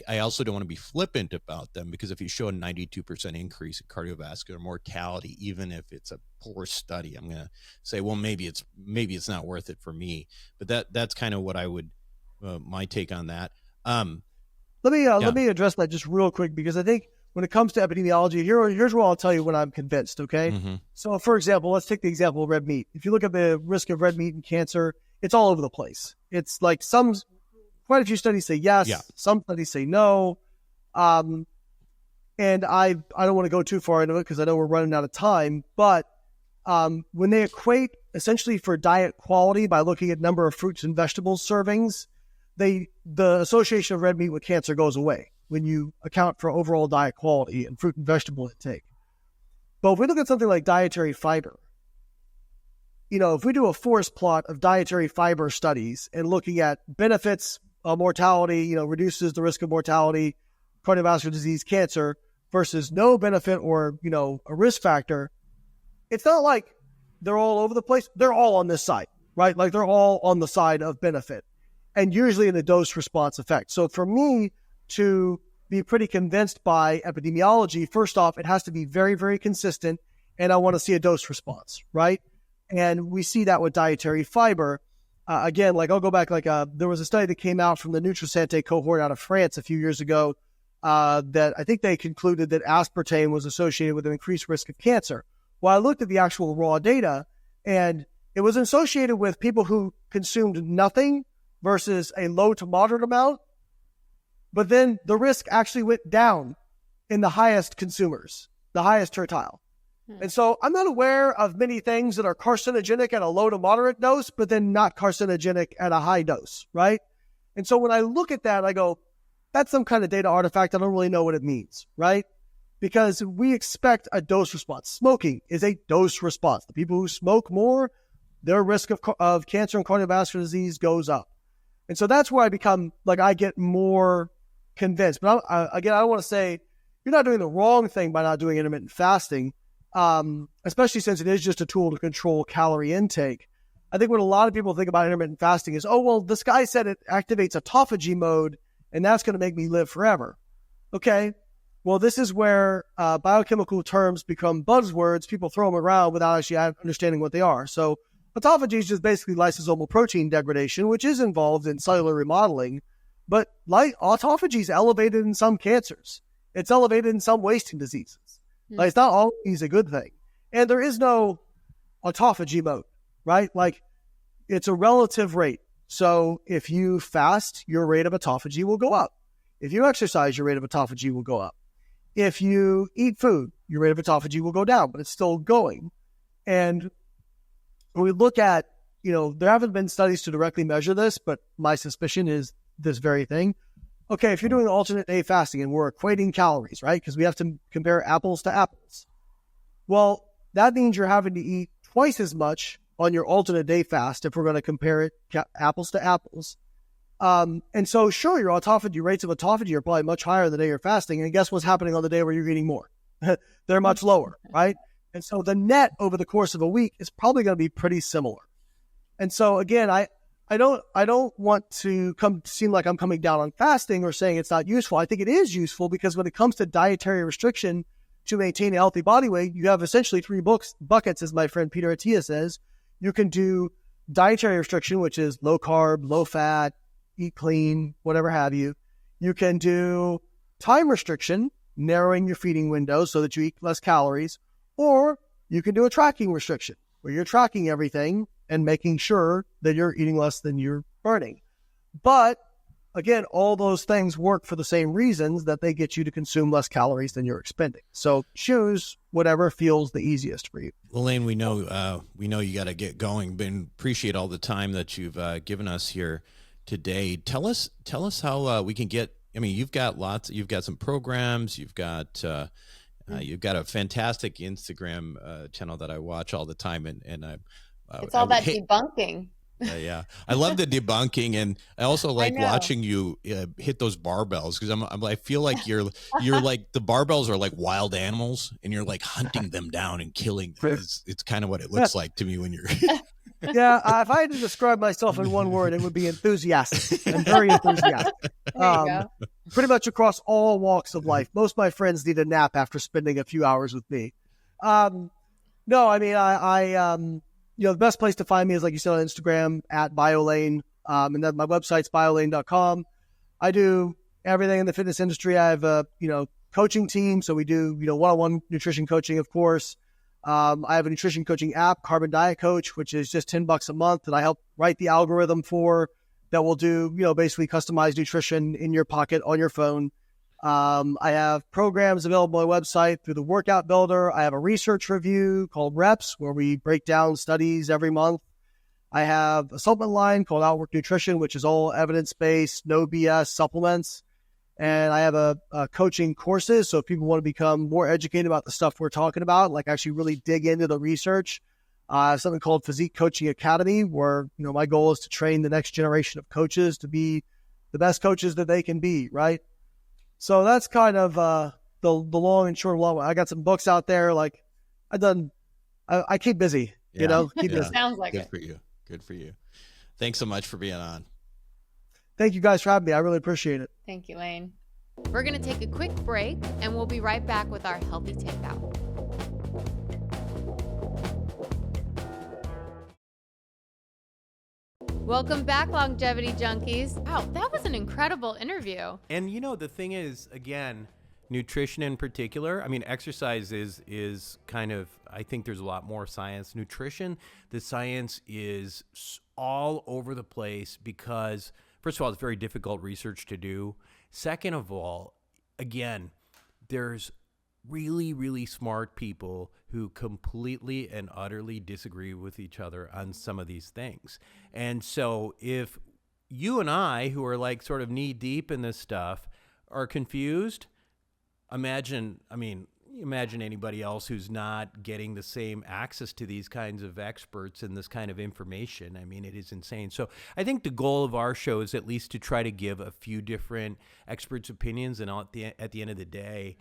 I also don't want to be flippant about them because if you show a 92% increase in cardiovascular mortality, even if it's a poor study, I'm going to say, well, maybe it's not worth it for me. But that's kind of what I would, my take on that. Let me address that just real quick because I think when it comes to epidemiology, here's what I'll tell you when I'm convinced, okay? Mm-hmm. So, for example, let's take the example of red meat. If you look at the risk of red meat and cancer, it's all over the place. It's like quite a few studies say yes, some studies say no. And I don't want to go too far into it because I know we're running out of time, but when they equate essentially for diet quality by looking at number of fruits and vegetables servings, the association of red meat with cancer goes away when you account for overall diet quality and fruit and vegetable intake. But if we look at something like dietary fiber, if we do a forest plot of dietary fiber studies and looking at benefits, mortality, reduces the risk of mortality, cardiovascular disease, cancer, versus no benefit or, a risk factor, it's not like they're all over the place. They're all on this side, right? Like they're all on the side of benefit. And usually in the dose response effect. So for me to be pretty convinced by epidemiology, first off, it has to be very, very consistent. And I want to see a dose response, right? And we see that with dietary fiber. Again, I'll go back, there was a study that came out from the NutriSante cohort out of France a few years ago that I think they concluded that aspartame was associated with an increased risk of cancer. Well, I looked at the actual raw data and it was associated with people who consumed nothing versus a low to moderate amount, but then the risk actually went down in the highest consumers, the highest tertile. And so I'm not aware of many things that are carcinogenic at a low to moderate dose, but then not carcinogenic at a high dose, right? And so when I look at that, I go, that's some kind of data artifact. I don't really know what it means, right? Because we expect a dose response. Smoking is a dose response. The people who smoke more, their risk of cancer and cardiovascular disease goes up. And so that's where I become, I get more convinced. But again, I don't want to say you're not doing the wrong thing by not doing intermittent fasting, especially since it is just a tool to control calorie intake. I think what a lot of people think about intermittent fasting is, oh, well, this guy said it activates autophagy mode, and that's going to make me live forever. Okay, well, this is where biochemical terms become buzzwords. People throw them around without actually understanding what they are. So autophagy is just basically lysosomal protein degradation, which is involved in cellular remodeling. But like autophagy is elevated in some cancers. It's elevated in some wasting diseases. Like, it's not always a good thing. And there is no autophagy mode, right? Like, it's a relative rate. So if you fast, your rate of autophagy will go up. If you exercise, your rate of autophagy will go up. If you eat food, your rate of autophagy will go down, but it's still going. And when we look at, there haven't been studies to directly measure this, but my suspicion is this very thing. Okay, if you're doing alternate day fasting and we're equating calories, right? Because we have to compare apples to apples. Well, that means you're having to eat twice as much on your alternate day fast if we're going to compare it apples to apples. And so, sure, your rates of autophagy are probably much higher the day you're fasting. And guess what's happening on the day where you're eating more? They're much lower, right? And so the net over the course of a week is probably going to be pretty similar. And so, again, I don't want to seem like I'm coming down on fasting or saying it's not useful. I think it is useful because when it comes to dietary restriction to maintain a healthy body weight, you have essentially three buckets, as my friend Peter Attia says. You can do dietary restriction, which is low carb, low fat, eat clean, whatever have you. You can do time restriction, narrowing your feeding window so that you eat less calories, or you can do a tracking restriction where you're tracking everything and making sure that you're eating less than you're burning. But again, all those things work for the same reasons, that they get you to consume less calories than you're expending. So choose whatever feels the easiest for you. Well, Layne, we know you got to get going, but appreciate all the time that you've given us here today. Tell us how we can get. I mean, you've got some programs. You've got a fantastic Instagram channel that I watch all the time, and it's all about debunking. Yeah, I love the debunking, and I also like watching you hit those barbells, because I feel like you're like, the barbells are like wild animals, and you're like hunting them down and killing them. It's kind of what it looks like to me when you're. Yeah, if I had to describe myself in one word, it would be enthusiastic. I'm very enthusiastic. Pretty much across all walks of life. Most of my friends need a nap after spending a few hours with me. No, I mean, the best place to find me is, like you said, on Instagram at Bio Layne. And then my website's biolayne.com. I do everything in the fitness industry. I have a, coaching team. So we do, one-on-one nutrition coaching, of course. I have a nutrition coaching app, Carbon Diet Coach, which is just $10 a month that I help write the algorithm for, that will do, basically customized nutrition in your pocket on your phone. I have programs available on my website through the Workout Builder. I have a research review called Reps, where we break down studies every month. I have a supplement line called Outwork Nutrition, which is all evidence-based, no BS supplements. And I have a coaching courses. So if people want to become more educated about the stuff we're talking about, like actually really dig into the research, something called Physique Coaching Academy, where, my goal is to train the next generation of coaches to be the best coaches that they can be, right? So that's kind of the long and short of long. I got some books out there. Like I keep busy, keep busy. Sounds like it. Good for you. Thanks so much for being on. Thank you guys for having me. I really appreciate it. Thank you, Layne. We're going to take a quick break, and we'll be right back with our healthy takeout. Welcome back, longevity junkies. Wow, that was an incredible interview. And the thing is, again, nutrition in particular, I mean, exercise is kind of, I think there's a lot more science. Nutrition, the science is all over the place because, first of all, it's very difficult research to do. Second of all, again, there's really, really smart people who completely and utterly disagree with each other on some of these things. And so if you and I, who are like sort of knee deep in this stuff, are confused, imagine anybody else who's not getting the same access to these kinds of experts and this kind of information. I mean, it is insane. So I think the goal of our show is at least to try to give a few different experts' opinions, and at the end of the day,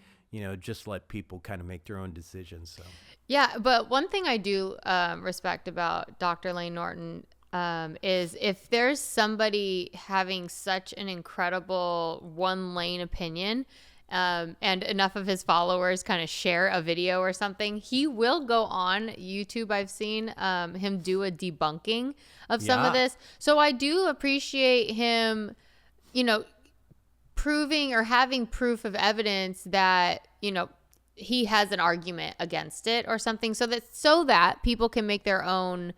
just let people kind of make their own decisions. So. Yeah, but one thing I do respect about Dr. Layne Norton is if there's somebody having such an incredible one lane opinion, and enough of his followers kind of share a video or something, he will go on YouTube. I've seen him do a debunking of some of this. So I do appreciate him, proving or having proof of evidence that, he has an argument against it or something, so that people can make their own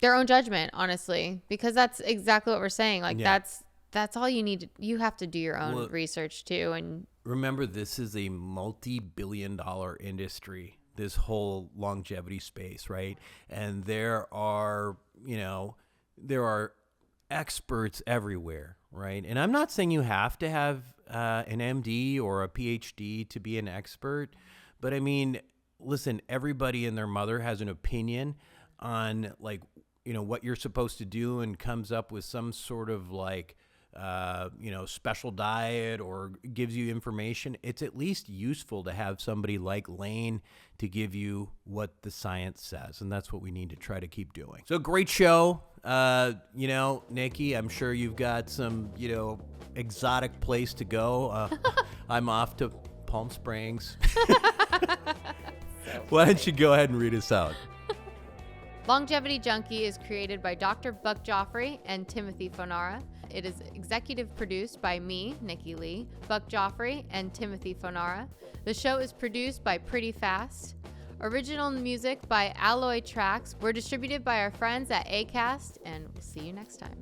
judgment, honestly, because that's exactly what we're saying. Like that's all you need. You have to do your own research too. And remember, this is a multi-billion-dollar industry, this whole longevity space, right? And there are experts everywhere, right? And I'm not saying you have to have an MD or a PhD to be an expert, but I mean, listen, everybody and their mother has an opinion on what you're supposed to do and comes up with some sort of special diet or gives you information. It's at least useful to have somebody like Layne to give you what the science says. And that's what we need to try to keep doing. So great show. Nikki, I'm sure you've got some, exotic place to go. I'm off to Palm Springs. Why don't you go ahead and read us out? Longevity Junkie is created by Dr. Buck Joffrey and Timothy Fonara. It is executive produced by me, Nikki Lee, Buck Joffrey, and Timothy Fonara. The show is produced by Pretty Fast. Original music by Alloy Tracks. We're distributed by our friends at Acast, and we'll see you next time.